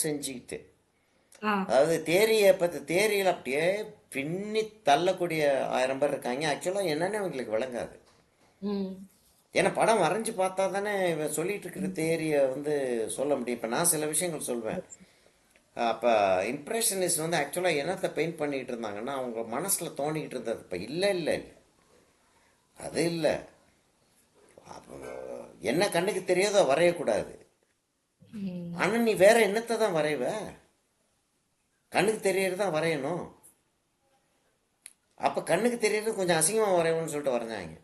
செஞ்சுக்கிட்டு, ஆ அதாவது தேரியில் அப்படியே பின்னி தள்ளக்கூடிய 1000 பேர் இருக்காங்க. ஆக்சுவலாக என்னன்னு அவங்களுக்கு விளங்காது. ம் ஏன்னா படம் வரைஞ்சி பார்த்தா தானே இவன் சொல்லிட்டு இருக்கிற ம் தேரியை வந்து சொல்ல முடியும். இப்போ நான் சில விஷயங்கள் சொல்வேன். அப்போ இம்ப்ரெஷனிஸ்ட் வந்து ஆக்சுவலாக என்னத்தை பெயிண்ட் பண்ணிகிட்டு இருந்தாங்கன்னா அவங்க மனசில் தோணிக்கிட்டு இருந்தது. இப்போ இல்லை இல்லை இல்லை, அது இல்லை. அப்போ என்ன கண்ணுக்கு தெரியாதோ வரையக்கூடாது. ம் ஆனால் நீ வேற என்னத்தை தான் வரைவ? கண்ணுக்கு தெரியறது தான் வரையணும். அப்போ கண்ணுக்கு தெரியறது கொஞ்சம் அசிங்கமாக வரையணும்னு சொல்லிட்டு வரைஞ்சாங்க.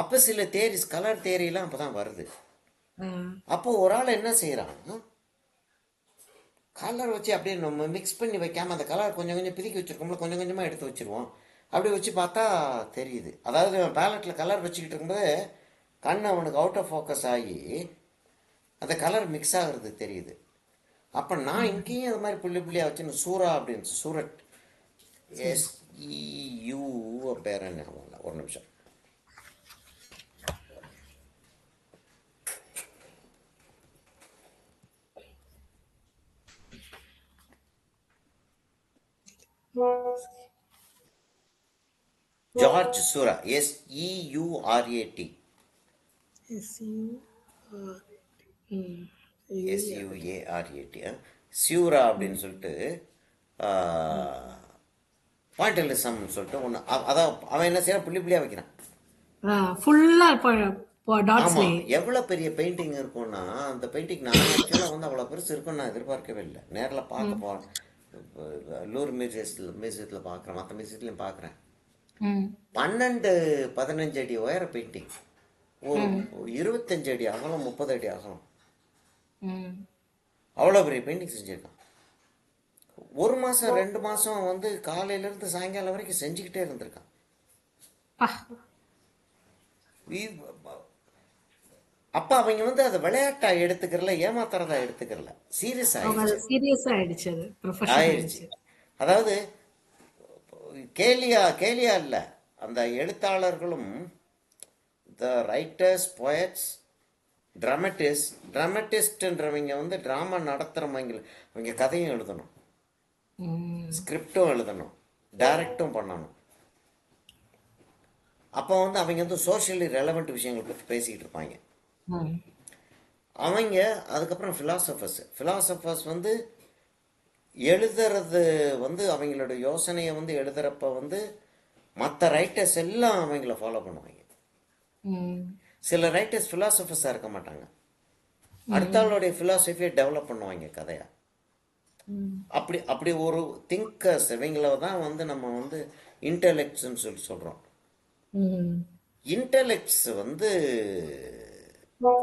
அப்போ சில தேரிஸ், கலர் தேரியெல்லாம் அப்போ தான் வருது. ஆ அப்போ ஒரு ஆள் என்ன செய்கிறான், கலர் வச்சு அப்படியே நம்ம மிக்ஸ் பண்ணி வைக்காமல் அந்த கலர் கொஞ்சம் கொஞ்சம் பிரிக்கி வச்சுருக்கோம்ல, கொஞ்சம் கொஞ்சமாக எடுத்து வச்சுருவோம். அப்படி வச்சு பார்த்தா தெரியுது. அதாவது பேலட்டில் கலர் வச்சுக்கிட்டு இருக்கும்போது கண் அவனுக்கு அவுட் ஆஃப் ஃபோக்கஸ் ஆகி அந்த கலர் மிக்ஸ் ஆகிறது தெரியுது. அப்போ நான் இங்கேயும் அது மாதிரி புள்ளி புள்ளியாக வச்சு சூரா அப்படின்னு சூரட், சரி SEU பேர் என்ன, ஒரு நிமிஷம். ஜார்ஜ் சூரா, SEURAT. ம் SUARAT. சியூரா அப்படின்னு சொல்லிட்டு பாயிண்டலிசம்னு சொல்லிட்டு ஒன்று. அதான் அவன் என்ன செய்யறான், புள்ளி புள்ளியாக வைக்கிறான். ஃபுல்லா இப்போ ஆமாம், டாட்ஸ்லயே. எவ்வளோ பெரிய பெயிண்டிங் இருக்கும்னா அந்த பெயிண்டிங் நான் ஆக்சுவலாக வந்து அவ்வளோ பெருசு இருக்குன்னு நான் எதிர்பார்க்கவே இல்லை. நேரில் பார்க்க ம் போகிறேன். லூர் மியூசியத்தில் பார்க்குறேன், மற்ற மியூசியத்துலையும் பார்க்குறேன். ம் 12 15 அடி உயர பெயிண்டிங். ஒரு ம் 25 அடி அகலம், 30 அடி அகலம். ம் அவ்வளோ பெரிய பெயிண்டிங் செஞ்சுருக்கான். ஒரு மாதம் 2 மாதம் வந்து காலையிலேருந்து சாயங்காலம் வரைக்கும் செஞ்சுக்கிட்டே இருந்திருக்கான். பா இ- அப்போ அவங்க வந்து அதை விளையாட்டா எடுத்துக்கிறல, ஏமாத்துறதா எடுத்துக்கிறல, சீரியஸ் அவங்க ஆயிடுச்சு. அது சீரியஸா ஆயிடுச்சு, அது ப்ரொஃபஷன் ஆயிடுச்சு. ஆயிடுச்சு. அதாவது கேலியா கேலியா இல்லை, அந்த எழுத்தாளர்களும், த ரைட்டர்ஸ், போயட்ஸ், ட்ராமட்டிஸ்ட்ன்றவங்க வந்து ட்ராமா நடத்துகிறவங்க. அவங்க கதையும் எழுதணும், ம் ஸ்கிரிப்டும் எழுதணும், டைரக்டும் பண்ணணும். அப்போ வந்து அவங்க வந்து சோஷியலி ரெலவெண்ட் விஷயங்களை பற்றி பேசிக்கிட்டு இருப்பாங்க ம் அவங்க. அதுக்கப்புறம் ஃபிலாசபர்ஸ் வந்து எழுதுறது வந்து அவங்களோட யோசனையை வந்து எழுதுறப்ப வந்து மற்ற ரைட்டர்ஸ் எல்லாம் அவங்கள ஃபாலோ பண்ணுவாங்க. ம் சில ரைட்டர்ஸ் ஃபிலாசபர்ஸாக இருக்க மாட்டாங்க, அடுத்த ம் ஆளுடைய ஃபிலாசபியை டெவலப் பண்ணுவாங்க கதையா. ம் அப்படி அப்படி ஒரு திங்கர்ஸ் இவங்கள தான் வந்து நம்ம வந்து இன்டெலெக்ட்ஸ்ன்னு சொல்லி சொல்கிறோம். ம் இன்டெலெக்ட்ஸ் வந்து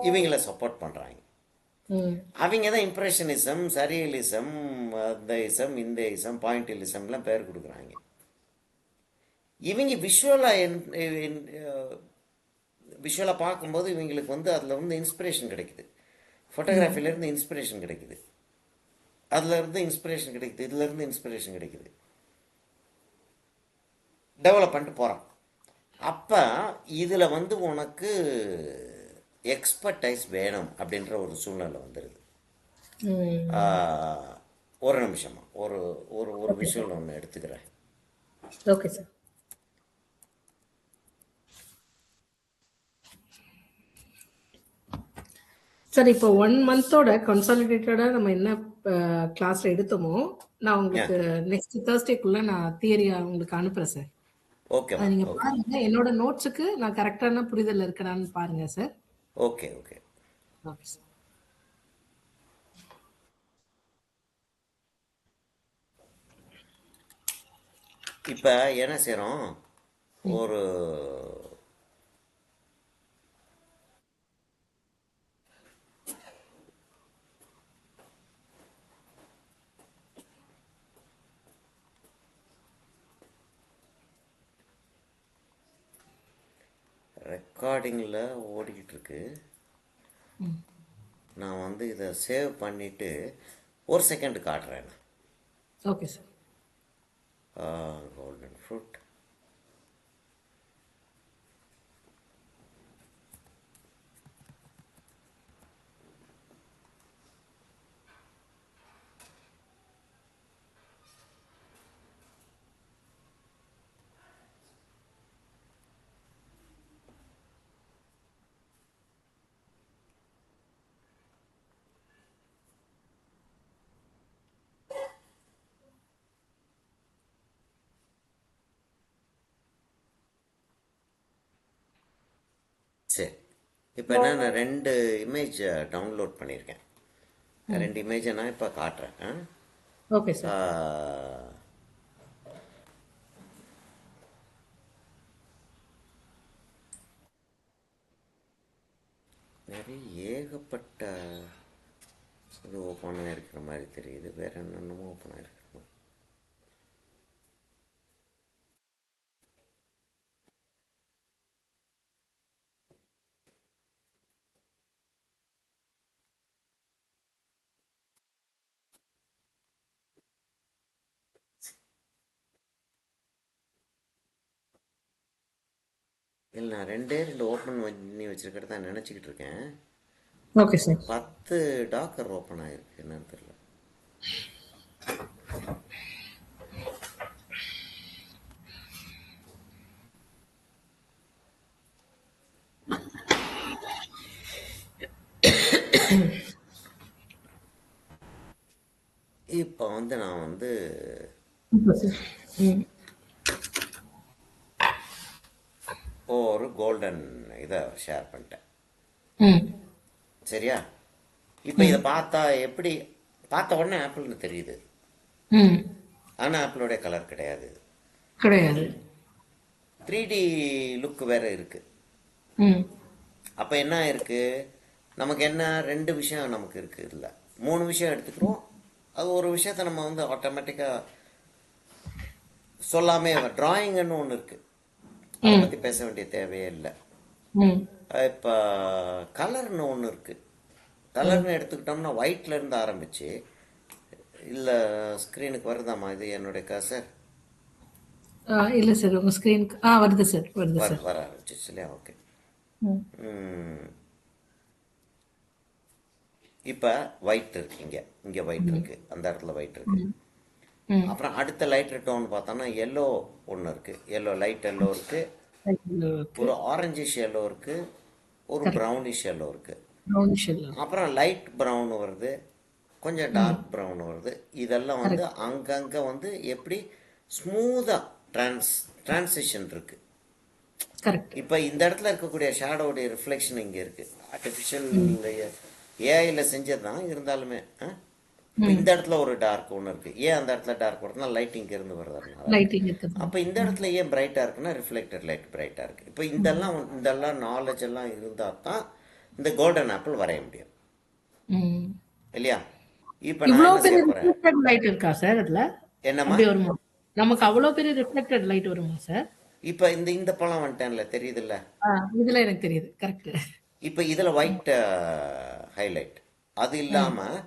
இவங்கள சப்போர்ட் பண்ணுறாங்க. ம் அவங்க தான் இம்ப்ரெஷனிசம், சரியலிசம், அந்த இசம், இந்த இசம், பாயிண்டிலிசம்லாம் பேர் கொடுக்குறாங்க. இவங்க விஷுவலாக பார்க்கும்போது இவங்களுக்கு வந்து அதில் வந்து இன்ஸ்பிரேஷன் கிடைக்குது. ம் ஃபோட்டோகிராஃபிலேருந்து இன்ஸ்பிரேஷன் கிடைக்குது, அதுலேருந்து இன்ஸ்பிரேஷன் கிடைக்குது, இதுலேருந்து இன்ஸ்பிரேஷன் கிடைக்குது, டெவலப் பண்ணிட்டு போகிறான். அப்போ இதில் வந்து உனக்கு எக்ஸ்பர்டைஸ் வேணும் அப்படின்ற ஒரு சூழ்நிலை வந்துடுது. ம் ஒரு நிமிஷமா ஒரு ஒரு ஒரு ஓகே சார். விஷுவல் ஒன்று எடுத்துக்கிறேன். Okay sir. சார் இப்போ 1 மந்தோட கன்சாலிடேட்டடா நம்ம என்ன கிளாஸ்ல எடுத்தோமோ, நான் ஏன், உங்களுக்கு நெக்ஸ்ட் தேர்ஸ்டேக்குள்ள நான் தியரியா உங்களுக்கு அனுப்புறேன் சார். ஓகேம்மா, அதை நீங்க ஓகே, பாருங்க. என்னோட நோட்ஸுக்கு நான் கரெக்டான புரிதல் இருக்கடான்னு பாருங்க sir. Okay, okay. Okay sir. இப்போ என்ன செய்கிறோம், ஒரு ரெக்கார்டிங்கில் ஓடிக்கிட்டு இருக்கு. நான் வந்து இதை சேவ் பண்ணிவிட்டு ஒரு செகண்ட் காட்டுறேன். Okay sir. Golden fruit. சரி. இப்போ என்ன, நான் 2 இமேஜ் டவுன்லோட் பண்ணியிருக்கேன். 2 இமேஜை நான் இப்போ காட்டுறேன். ஓகே ஆ, சார். நிறைய ஏகப்பட்ட இது ஓப்பனாக இருக்கிற மாதிரி தெரியுது. வேற என்னென்னமோ ஓப்பனாக இருக்கிற மாதிரி. இல்லை, நான் 2 ஓப்பன் பண்ணி வச்சிருக்கிறத நினச்சிக்கிட்டு இருக்கேன். Okay sir. 10 டாக்கர் ஓப்பன் ஆகிருக்கு, என்னன்னு தெரியல. இப்போ வந்து நான் வந்து ஓகே சார். ம். ஒரு கோல்டன் இதை ஷேர் பண்ணிட்டேன். ம். சரியா? இப்போ இதை பார்த்தா எப்படி, பார்த்த உடனே ஆப்பிள்னு தெரியுது. ம். ஆனால் ஆப்பிளோடைய கலர் கிடையாது. கிடையாது. 3D லுக் வேற இருக்கு. ம். அப்போ என்ன இருக்கு, நமக்கு என்ன 2 விஷயம் நமக்கு இருக்கு, இல்லை 3 விஷயம் எடுத்துக்கிறோம். அது ஒரு விஷயத்த நம்ம வந்து ஆட்டோமேட்டிக்காக சொல்லாமே, டிராயிங்னு ஒன்று இருக்கு, அதை ம். பற்றி பேச வேண்டிய தேவையே இல்லை. ம். இப்போ கலர்னு ஒன்று இருக்கு. கலர்னு எடுத்துக்கிட்டோம்னா ஒயிட்ல இருந்து ஆரம்பிச்சு, இல்லை ஸ்க்ரீனுக்கு வருதாம்மா இது என்னுடைய கசர்? இல்லை சார், உங்கள் ஸ்க்ரீனுக்கு வருது சார், வருது சார். வர ஆரம்பிச்சிச்சு இல்லையா? ஓகே. ம். இப்போ ஒயிட் இருக்கு, இங்கே இங்கே ஒயிட் இருக்கு, அந்த இடத்துல ஒயிட் இருக்கு. ம். அப்புறம் அடுத்த லைட் டோன் பார்த்தோம்னா எல்லோ ஒன்று இருக்கு, எல்லோ லைட் எல்லோ இருக்கு, ஓகே. ஒரு ஆரஞ்சிஷ் எல்லோ இருக்கு, ஒரு கரெக்ட். ப்ரௌனிஷ் எல்லோ இருக்கு. ப்ரௌனிஷ் எல்லாம். அப்புறம் லைட் ப்ரௌன் வருது, கொஞ்சம் ம். டார்க் ப்ரௌன் வருது. இதெல்லாம் வந்து கரெக்ட். அங்கங்கே வந்து எப்படி ஸ்மூத்தாக டிரான்சிஷன் இருக்கு. கரெக்ட். இப்போ இந்த இடத்துல இருக்கக்கூடிய ஷேடோடைய ரிஃப்ளெக்ஷன் இங்கே இருக்கு. ஆர்டிஃபிஷியல் ஏஐயில் செஞ்சது தான் இருந்தாலுமே இப்போ இந்த இடத்துல ஒரு டார்க் ஒன்று இருக்கு. ஏன் அந்த இடத்துல டார்க் வருதுன்னா லைட் இங்கே இருந்து வருது அதனால. லைட்டிங் இருக்குது. அப்போ இந்த இடத்துல ஏன் பிரைட்டாக இருக்குன்னா ரிஃப்ளெக்டட் லைட் பிரைட்டாக இருக்குது. இப்போ இதெல்லாம் நாலேஜ் எல்லாம் இருந்தால் தான் இந்த கோல்டன் ஆப்பிள் வரைய முடியும், ம். இல்லையா? இப்போ நான் இவ்வளோ என்ன பெரிய செய்ய போகிறேன், ரிஃப்ளெக்டட் லைட் இருக்கா சார் அதில்? என்னம்மா? அப்படி வருமா? நமக்கு அவ்வளோ பெரிய ரிஃப்ளெக்டட் லைட் வருமா சார்? இப்போ இந்த இந்த பழம் வந்துட்டேன்ல, தெரியுதுல்ல? ஆ, இதில் எனக்கு தெரியுது. கரெக்ட். இப்போ இதில் ஒயிட் ஹைலைட். அது ம். இல்லாமல்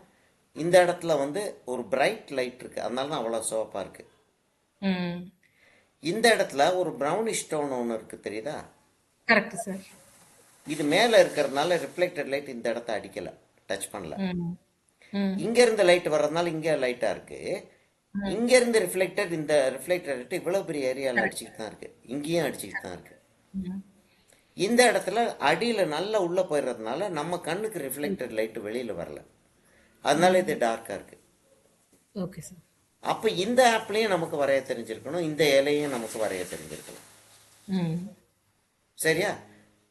இந்த இடத்துல வந்து ஒரு பிரைட் லைட் இருக்குது, அதனால தான் அவ்வளோ சிவப்பாக இருக்குது. ம். இந்த இடத்துல ஒரு ப்ரௌனிஷ் டோன் ஒன்று இருக்குது, தெரியுதா? Correct sir. இது மேலே இருக்கிறதுனால ரிஃப்ளெக்டட் லைட் இந்த இடத்த அடிக்கலை, டச் பண்ணல. ம். ம். இங்கேருந்து லைட் வர்றதுனால இங்கே லைட்டாக இருக்குது. இங்கேருந்து இந்த ரிஃப்ளெக்டட் லைட் இவ்வளோ பெரிய ஏரியாவில் கரெக்ட். அடிச்சுக்கிட்டு தான் இருக்குது, இங்கேயும் அடிச்சுக்கிட்டு தான் இருக்குது. ம். இந்த இடத்துல அடியில் நல்லா உள்ளே போயிடுறதுனால நம்ம கண்ணுக்கு ரிஃப்ளெக்டட் லைட் வெளியில் வரல, அதனால இது டார்க்காக இருக்குது. Okay sir. அப்போ இந்த ஆப்லேயும் நமக்கு வரைய தெரிஞ்சிருக்கணும், இந்த இலையும் நமக்கு வரைய தெரிஞ்சிருக்கணும். ம். சரியா?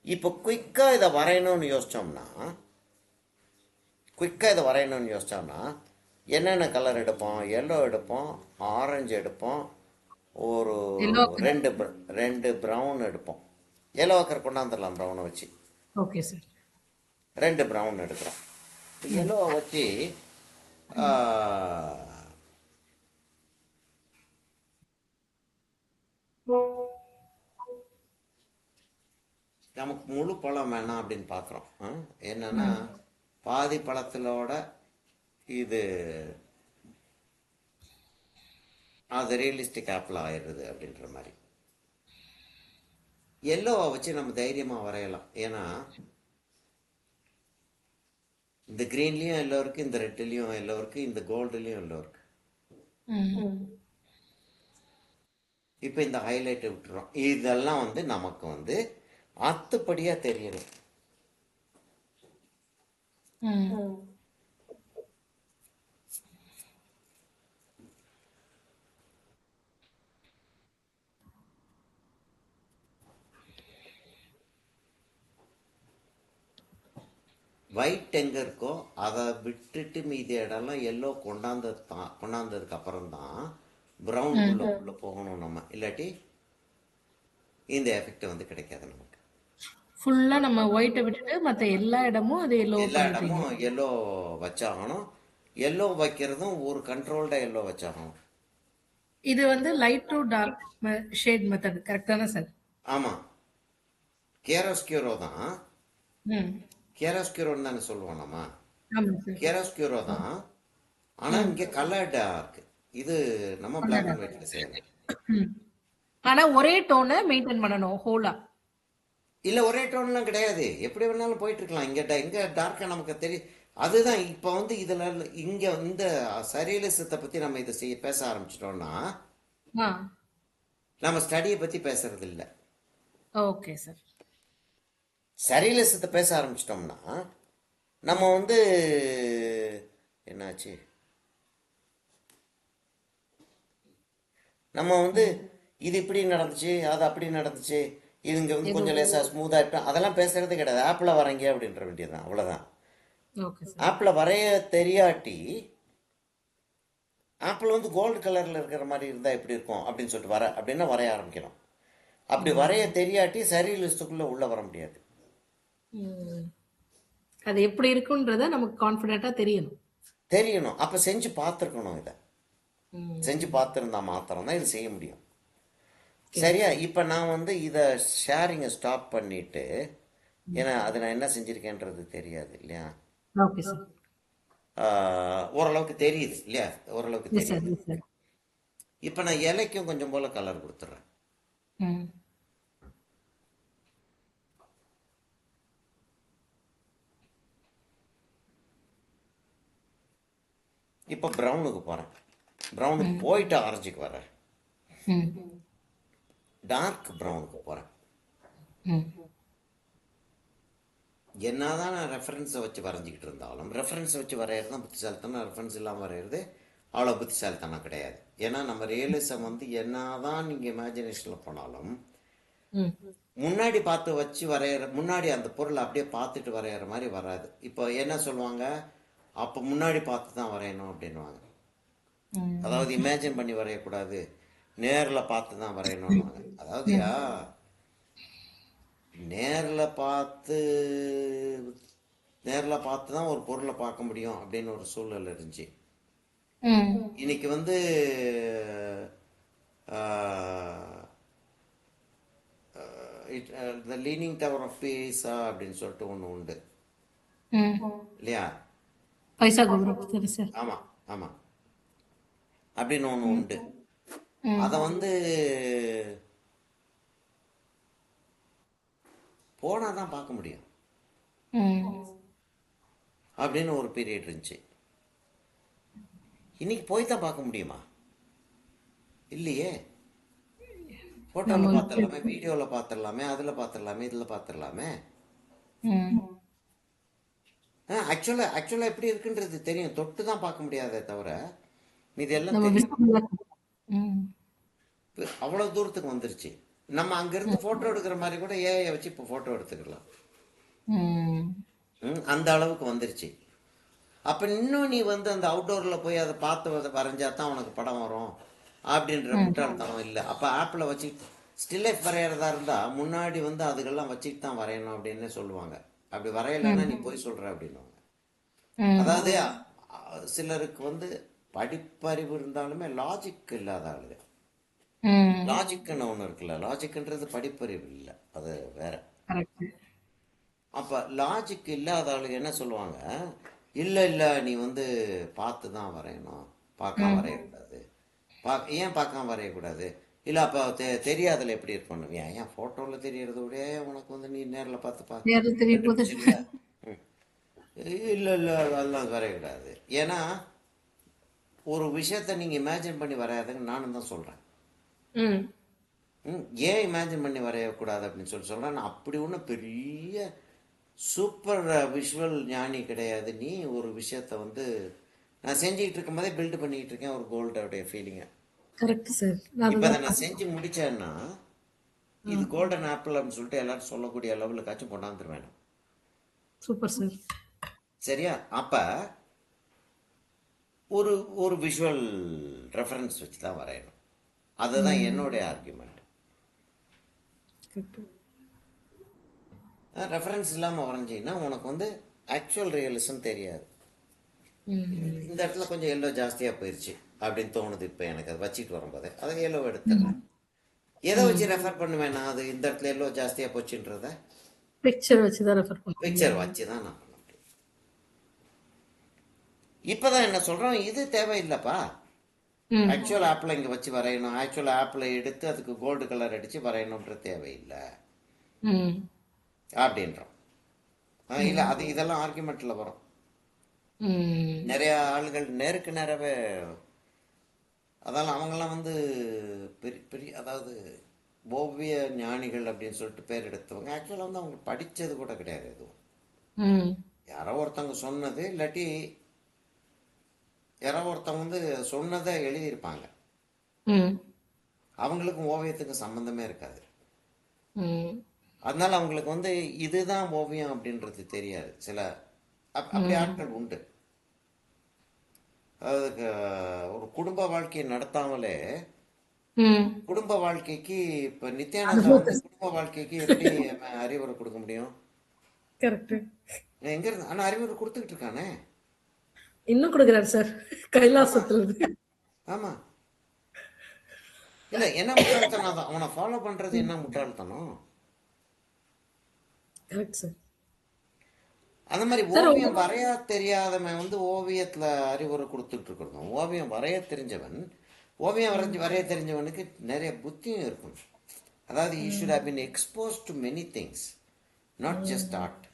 இப்போ குயிக்காக இதை வரையணும்னு யோசித்தோம்னா என்னென்ன கலர் எடுப்போம்? எல்லோ எடுப்போம், ஆரஞ்சு எடுப்போம், ஒரு எல்லோ. ரெண்டு ப்ரௌன் எடுப்போம். எல்லோ ஆக்கர் கொண்டாந்துடலாம் ப்ரௌனை வச்சு. Okay sir. 2 ப்ரௌன் எடுக்கிறோம். எல்லோவை வச்சு ஆ, நமக்கு முழு பழம் வேணாம் அப்படின்னு பார்க்குறோம். என்னன்னா பாதி பழத்திலோட இது அது ரியலிஸ்டிக் ஆப்பிள் ஆயிடுது அப்படின்ற மாதிரி. எல்லோவை வச்சு நம்ம தைரியமாக வரையலாம். ஏன்னா இந்த க்ரீன்லேயும் எல்லோ இருக்குது, இந்த ரெட்லேயும் எல்லோ இருக்குது, இந்த கோல்டுலேயும் எல்லோ இருக்குது. ம். இப்போ இந்த ஹைலைட்டை விட்டுறோம். இதெல்லாம் வந்து நமக்கு வந்து அத்துப்படியாக தெரியணும். ம். ஒயிட் எங்கே இருக்கோ அதை விட்டுட்டு மீதி இடம்லாம் எல்லோ கொண்டாந்ததுக்கு அப்புறம் தான் ப்ரௌனுக்குள்ளே போகணும் நம்ம. இல்லாட்டி இந்த எஃபெக்ட் வந்து கிடைக்காது நமக்கு. ஃபுல்லா நம்ம ஒயிட்டை விட்டுட்டு மத்த எல்லா இடமும் அது எல்லோ எல்லா பண்ணிடுறீங்க. இடமும் எல்லோ வச்சாகணும். எல்லோ வைக்கிறதும் ஒரு கண்ட்ரோல்டாக எல்லோ வச்சாகணும். இது வந்து light to dark shade method கரெக்டான சார்? ஆமாம், கேரோஸ்கியூரோ தான். ம். கேரோஸ்கியூரோன்னு தானே சொல்லுவோம் நம்ம. ஆமாம் சார். கேரோஸ்கியூரோ தான். ஆனால் இங்கே கலர்டாக இருக்கு. இது நம்ம பிளாக் அண்ட் ஒயிட்ல செய்யணும். ம். ஆனா ஒரே டோனை மெயின்டைன் பண்ணணும் ஹோலா. இல்லை, ஒரே டோன்லாம் கிடையாது. எப்படி வேணாலும் போயிட்டு இருக்கலாம். இங்கே டார்க்காக நமக்கு தெரியும். அதுதான் இப்போ வந்து இதில் இங்கே இந்த சரியலிசத்தை பற்றி நம்ம இதை பேச ஆரம்பிச்சிட்டோம்னா ஆ நம்ம ஸ்டடியை பற்றி பேசுறது இல்லை. Okay sir. சரியலிசத்தை பேச ஆரம்பிச்சிட்டோம்னா நம்ம வந்து என்னாச்சு, நம்ம வந்து இது இப்படி நடந்துச்சு, அது அப்படி நடந்துச்சு, இது இங்கே வந்து கொஞ்சம் லேசாக ஸ்மூத்தாக இருக்கும், அதெல்லாம் பேசுறதே கிடையாது. ஆப்பில் வரைங்க அப்படின்ற வேண்டியதுதான், அவ்வளோதான். Okay sir. ஆப்பில் வரைய தெரியாட்டி ஆப்பிள் வந்து கோல்டு கலரில் இருக்கிற மாதிரி இருந்தால் எப்படி இருக்கும் அப்படின்னு சொல்லிட்டு அப்படின்னா வரைய ஆரம்பிக்கணும். அப்படி வரைய தெரியாட்டி சரியலிஸ்டுக்குள்ளே உள்ளே வர முடியாது. ம். அது எப்படி இருக்குன்றத நமக்கு கான்ஃபிடென்ட்டா தெரியணும். அப்போ செஞ்சு பார்த்துருக்கணும். இதை ம். செஞ்சு பார்த்துருந்தா மாத்திரம் தான் இது செய்ய முடியும். சரியா? இப்போ நான் வந்து இதை ஷேரிங்கை ஸ்டாப் பண்ணிட்டு, ஏன்னா அது நான் என்ன செஞ்சுருக்கேன்றது தெரியாது இல்லையா. Okay sir. ஓரளவுக்கு தெரியுது இல்லையா, ஓரளவுக்கு எஸ் சார். தெரியுது. Yes sir. இப்போ நான் இலைக்கும் கொஞ்சம் போல் கலர் கொடுத்துட்றேன். ம். இப்போ ப்ரௌனுக்கு போகிறேன். ப்ரௌனுக்கு போயிட்டு ஆரஞ்சுக்கு வரேன். ம். டார்க் ப்ரௌனுக்கு போகிறேன். ம். என்னதான் நான் ரெஃபரன்ஸை வச்சு வரைஞ்சிக்கிட்டு இருந்தாலும், ரெஃபரன்ஸை வச்சு வரைகிறது தான் புத்திசாலித்தனம். ரெஃபரன்ஸ் இல்லாமல் வரைகிறது அவ்வளோ புத்திசாலித்தனம் கிடையாது. ஏன்னா நம்ம ரியலிசம் வந்து என்னதான் நீங்கள் இமேஜினேஷனில் போனாலும் ம். முன்னாடி பார்த்து வச்சு முன்னாடி அந்த பொருளை அப்படியே பார்த்துட்டு வரைகிற மாதிரி வராது. இப்போ என்ன சொல்லுவாங்க, அப்போ முன்னாடி பார்த்து தான் வரையணும் அப்படின்வாங்க. ம். அதாவது இமேஜின் பண்ணி வரையக்கூடாது, நேரில் பார்த்து தான் வரையணும்னுவாங்க. அதாவது நேரில் பார்த்து தான் ஒரு பொருளை பார்க்க முடியும் அப்படின்னு ஒரு சூழல் இருந்துச்சு. ம். இன்னைக்கு வந்து த லீனிங் டவர் ஆஃப் பீஸா அப்படின்னு சொல்லிட்டு ஒன்று உண்டு ம். இல்லையா. பைசா கோபுரம் சரி சார். ஆமாம் ஆமாம், அப்படின்னு ஒன்று உண்டு. ம். அதை வந்து போனால் தான் பார்க்க முடியும் ம். அப்படின்னு ஒரு பீரியட் இருந்துச்சு. இன்னைக்கு போய் தான் பார்க்க முடியுமா? இல்லையே. ஃபோட்டோவில் பார்த்துடலாமே, வீடியோவில் பார்த்துடலாமே, அதில் பார்த்துடலாமே, இதில் பார்த்துடலாமே. ம். ஆக்சுவலாக எப்படி இருக்குன்றது தெரியும், தொட்டு தான் பார்க்க முடியாதே தவிர மீதி எல்லாம் நம்ம தெரியும். visible-ஆ- ம். அவ்வளோ தூரத்துக்கு வந்துருச்சு. நம்ம அங்கேருந்து ஃபோட்டோ எடுக்கிற மாதிரி கூட ஏஐ வச்சு இப்போ ஃபோட்டோ எடுத்துக்கலாம். ம். அந்த அளவுக்கு வந்துருச்சு. அப்போ இன்னும் நீ வந்து அந்த அவுட்டோரில் போய் அதை பார்த்து வரைஞ்சா தான் உனக்கு படம் வரும் அப்படின்ற முட்டாள்தனம் இல்லை. அப்போ ஆப்பில் வச்சு ஸ்டில் லைஃப் வரைகிறதா இருந்தால் முன்னாடி வந்து அதுக்கெல்லாம் வச்சுட்டு தான் வரையணும் அப்படின்னு சொல்லுவாங்க. அப்படி வரையலைன்னா நீ போய் சொல்கிற அப்படின்னுவாங்க. ம். அதாவது சிலருக்கு வந்து படிப்பறிவு இருந்தாலுமே லாஜிக் இல்லாத ஆளுங்க. ம். லாஜிக்குன்னு ஒன்று இருக்குல்ல, லாஜிக்ன்றது படிப்பறிவு இல்லை, அது வேற. கரெக்ட். அப்போ லாஜிக் இல்லாத ஆளுங்க என்ன சொல்லுவாங்க, இல்லை இல்லை நீ வந்து பார்த்து தான் வரையணும், பார்க்காம வரையக்கூடாது. ஏன் பார்க்காம வரையக்கூடாது? இல்லை அப்போ தெரியாதுல எப்படி இருக்கணும்? ஏன் ஃபோட்டோவில் தெரியறத விட உனக்கு வந்து நீ நேரில் பார்த்து நேரில் தெரிய போகுது. இல்லை இல்லை அதெல்லாம் வரையக்கூடாது. ஏன்னா ஒரு விஷயத்த நீங்கள் இமேஜின் பண்ணி வரையாதுன்னு நானும் தான் சொல்கிறேன். ம். ஏன் இமேஜின் பண்ணி வரையக்கூடாது அப்படின்னு சொல்கிறேன். நான் அப்படி ஒன்றும் பெரிய சூப்பர் விஷுவல் ஞானி கிடையாது. நீ ஒரு விஷயத்த வந்து நான் செஞ்சுக்கிட்டு இருக்கும் போதே பில்டு பண்ணிக்கிட்டு இருக்கேன் ஒரு கோல்டோடைய ஃபீலிங்கை. Correct sir. இப்போ அதை நான் செஞ்சு முடித்தேன்னா இது கோல்டன் ஆப்பிள் அப்படின்னு சொல்லிட்டு எல்லாரும் சொல்லக்கூடிய லெவலுக்காச்சும் கொண்டாந்துருவேன். Super sir. சரியா? அப்போ ஒரு ஒரு விஷுவல் ரெஃபரன்ஸ் வச்சு தான் வரையணும். அதுதான் என்னுடைய ஆர்குமெண்ட். ரெஃபரன்ஸ் இல்லாமல் வரைஞ்சிங்கன்னா உனக்கு வந்து ஆக்சுவல் ரியலிசம் தெரியாது. இந்த இடத்துல கொஞ்சம் எல்லோ ஜாஸ்தியாக போயிடுச்சு அப்படின்னு தோணுது. இப்போ எனக்கு அதை வச்சுட்டு வரும்போது அதை எல்லோ எடுத்துடுறேன். எதை வச்சு ரெஃபர் பண்ணுவேன் நான்? அது இந்த இடத்துல எல்லோ ஜாஸ்தியாக போச்சுன்றத பிக்சர் வச்சு தான் ரெஃபர் பண்ணுவீங்க. பிக்சர் வச்சு தான் நான் பண்ண முடியும். இப்போ தான் என்ன சொல்கிறோம், இது தேவையில்லைப்பா. ம் ஆக்சுவல் ஆப்பில் இங்கே வச்சு வரையணும், ஆக்சுவல் ஆப்பில் எடுத்து அதுக்கு கோல்டு கலர் அடித்து வரையணுன்ற தேவையில்லை ம் அப்படின்றோம். இல்லை, அது இதெல்லாம் ஆர்குமெண்ட்டில் வரும். ம் நிறைய ஆளுகள் நேருக்கு நேரவே, அதால் அவங்கெல்லாம் வந்து பெரிய பெரிய, அதாவது ஓவிய ஞானிகள் அப்படின்னு சொல்லிட்டு பேர் எடுத்தவங்க. ஆக்சுவலாக வந்து அவங்க படித்தது கூட கிடையாது எதுவும். ம் யாரோ ஒருத்தவங்க சொன்னது, இல்லாட்டி யாரோ ஒருத்தவங்க வந்து சொன்னதை எழுதியிருப்பாங்க. ம் அவங்களுக்கும் ஓவியத்துக்கும் சம்மந்தமே இருக்காது. ம் அதனால அவங்களுக்கு வந்து இதுதான் ஓவியம் அப்படின்றது தெரியாது. சில அப்படி ஆட்கள் உண்டு. அதாவது ஒரு குடும்ப வாழ்க்கையை நடத்தாமலே ம் குடும்ப வாழ்க்கைக்கு இப்போ நித்யானந்தா வந்து அனுபவத்தை குடும்ப வாழ்க்கைக்கு எப்படி அறிவுரை கொடுக்க முடியும்? கரெக்ட். எங்க இருந்து? ஆனால் அறிவுரை கொடுத்துக்கிட்டு இருக்கானே. இன்னும் கொடுக்குறாரு சார் ஆமா, கைலாசத்துல இருந்து. ஆமா. இல்லை, என்ன முட்டாள்தனம் தான் அவனை ஃபாலோ பண்ணுறது. என்ன முட்டாள்தனம்? Correct sir. அந்த மாதிரி சார் உங்க ஓவியம் வரைய தெரியாதவன் வந்து ஓவியத்தில் அறிவுரை கொடுத்துட்டு இருக்கணும். ஓவியம் வரைய தெரிஞ்சவன், ஓவியம் வரைய தெரிஞ்சவனுக்கு நிறைய புத்தியும் இருக்கும். அதாவது you should have been expose to many things, not just art.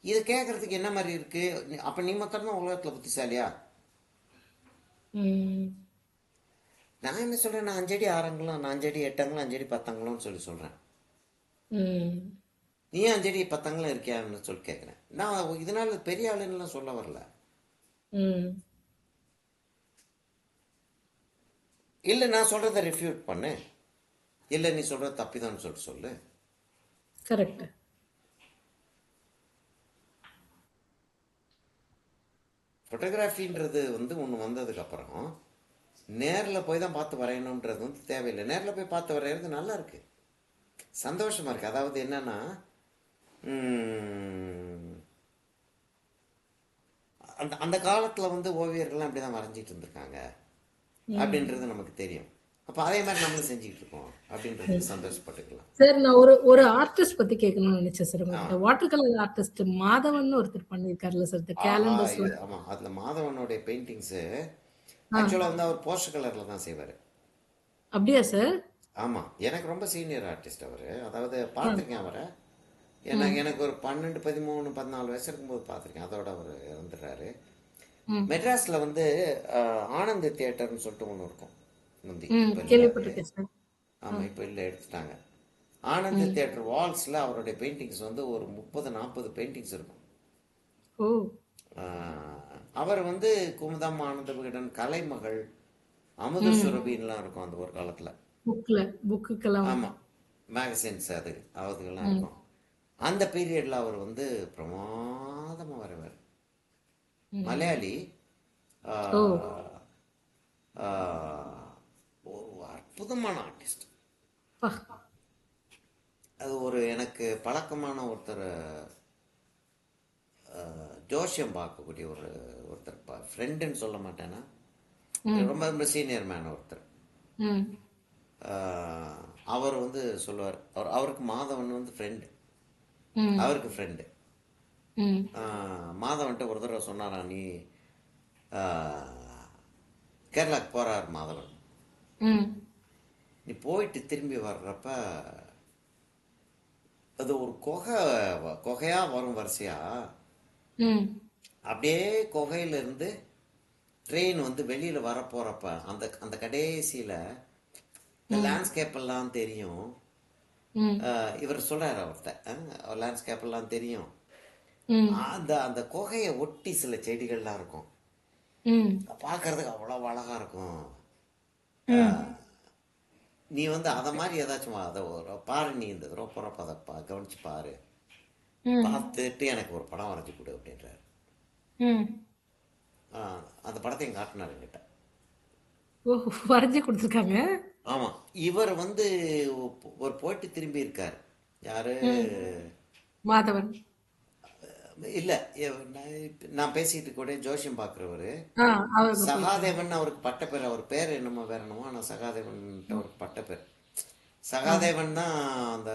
இது கேட்கறதுக்கு என்ன மாதிரி இருக்கு? அப்போ நீ மாத்திரம்தான் உலகத்தில் புத்திசாலியா? ம் நான் என்ன சொல்கிறேன், நான் 5 அடி 6 அங்குலம், நான் 5 அடி 8 அங்குலம், 5 அடி 10 அங்குலம்னு சொல்லி சொல்கிறேன். ம் நீ 5 அடி 10 அங்குலம் இருக்கியான்னு சொல்லி கேட்குறேன். நான் இதனால பெரிய ஆளுன்னுலாம் சொல்ல வரல. ம் இல்லை, நான் சொல்கிறத ரிஃப்யூட் பண்ணு. இல்லை, நீ சொல்கிறது தப்பிதான்னு சொல்லிட்டு சொல்லு. கரெக்ட். ஃபோட்டோகிராஃபின்றது வந்து ஒன்று வந்ததுக்கப்புறம் நேரில் போய் தான் பார்த்து வரையணுன்றது வந்து தேவையில்லை. நேரில் போய் பார்த்து வரைகிறது நல்லா இருக்கு, சந்தோஷமாக இருக்குது. அதாவது என்னன்னா, அந்த அந்த காலத்தில் வந்து ஓவியர்கள்லாம் அப்படி தான் வரைஞ்சிட்டு இருந்திருக்காங்க அப்படின்றது நமக்கு தெரியும். அப்போ அதே மாதிரி நம்மளும் செஞ்சுக்கிட்டு இருக்கோம் அப்படின்றது சந்தோஷப்பட்டுக்கலாம். சார் நான் ஒரு ஒரு ஆர்டிஸ்ட் பத்தி கேட்கணும்னு நினைச்சேன் சார் உங்ககிட்ட. வாட்டர் கலர் ஆர்டிஸ்ட் மாதவன் ஒருத்தர் பண்ணியிருக்காருல்ல சார், இந்த ஆஹா, கேலண்டர்ஸ். இது ஆமாம், அதில் மாதவனுடைய பெயிண்டிங்ஸு ஆக்சுவலாக வந்து அவர் போஸ்டர் கலரில் தான் செய்வார். அப்படியா சார்? ஆமாம், எனக்கு ரொம்ப சீனியர் ஆர்டிஸ்ட் அவர். அதாவது பார்த்துருக்கேன் அவரை. எனக்கு ஒரு 12, 13, 14 வயசு இருக்கும்போது பார்த்துருக்கேன். அதோட அவர் இறந்துடுறாரு. மெட்ராஸில் வந்து ஆனந்த் தியேட்டர்னு சொல்லிட்டு ஒன்று இருக்கும் முந்தி. இப்போ இல்லை அது. கேள்விப்பட்டிருக்கேன் சார். ஆமாம், இப்போ இல்லை, எடுத்துட்டாங்க. ஆனந்த் தியேட்டர் வால்ஸில் அவருடைய பெயிண்டிங்ஸ் வந்து ஒரு 30, 40 பெயிண்டிங்ஸ் இருக்கும். ஓ அவர் வந்து குமுதம், ஆனந்த விகடன், கலைமகள், அமுத சுரபின்லாம் இருக்கும் அந்த ஒரு காலத்தில். புக்குக்கெல்லாம். ஆமாம், மேகசின்ஸ் அது அதுக்கெல்லாம் இருக்கும். அந்த பீரியடில் அவர் வந்து பிரமாதமாக வரைவார். மலையாளி. ஓ ஒரு அற்புதமான ஆர்டிஸ்ட். பா. அது ஒரு எனக்கு பழக்கமான ஒருத்தர், ஜோஷியம் பார்க்கக்கூடிய ஒருத்தர் ஃப்ரெண்டுன்னு சொல்ல மாட்டேன்னா, ரொம்ப ரொம்ப சீனியர் மேன் ஒருத்தர். ம் அவர் வந்து சொல்லுவார், அவருக்கு மாதவன் வந்து ஃப்ரெண்டு, ம் அவருக்கு ஃப்ரெண்டு. ம் மாதவன்ட்ட ஒரு தடவை சொன்னாரா, நீ கேரளாக்கு போகிறார் மாதவன், ம் நீ போயிட்டு திரும்பி வர்றப்ப அது ஒரு குகையாக வரும் வரிசையாக. ம் அப்படியே குகையிலிருந்து ட்ரெயின் வந்து வெளியில் வரப்போகிறப்ப அந்த அந்த கடைசியில் இந்த லேண்ட்ஸ்கேப் எல்லாம் தெரியும். ம் இவர் சொல்கிறார் அவர்கிட்ட, லேண்ட்ஸ்கேப் எல்லாம் தெரியும். ம் அந்த அந்த குகையை ஒட்டி சில செடிகள்லாம் இருக்கும், ம் பார்க்கறதுக்கு அவ்வளோ அழகாக இருக்கும். நீ வந்து அதை மாதிரி ஏதாச்சும் அதை ஒரு பாரு, நீ இந்த தடவை போகிறப்ப அதை கவனிச்சு பாரு ம். பார்த்துட்டு எனக்கு ஒரு படம் வரைஞ்சி கொடு அப்படின்றாரு. ம். அந்த படத்தையும் காட்டினார் என்கிட்ட. ஓஹோ! வரைஞ்சு குடுத்துருக்காங்க. ஆமாம், இவர் வந்து ஒரு போயிட்டு திரும்பி இருக்கார். யாரு? ம். மாதவன். இல்லை, நான் பேசிட்டு கூட ஜோசியம் பார்க்குறவர் ஆ, அவங்க போயிருக்காங்க. சகாதேவன். அவருக்கு பட்டப்பேர், அவர் பேர் என்னமோ வேற என்னமோ, ஆனால் சகாதேவன்ட்டு ம். அவருக்கு பட்டப்பேர். ஆ. சகாதேவன் தான் அந்த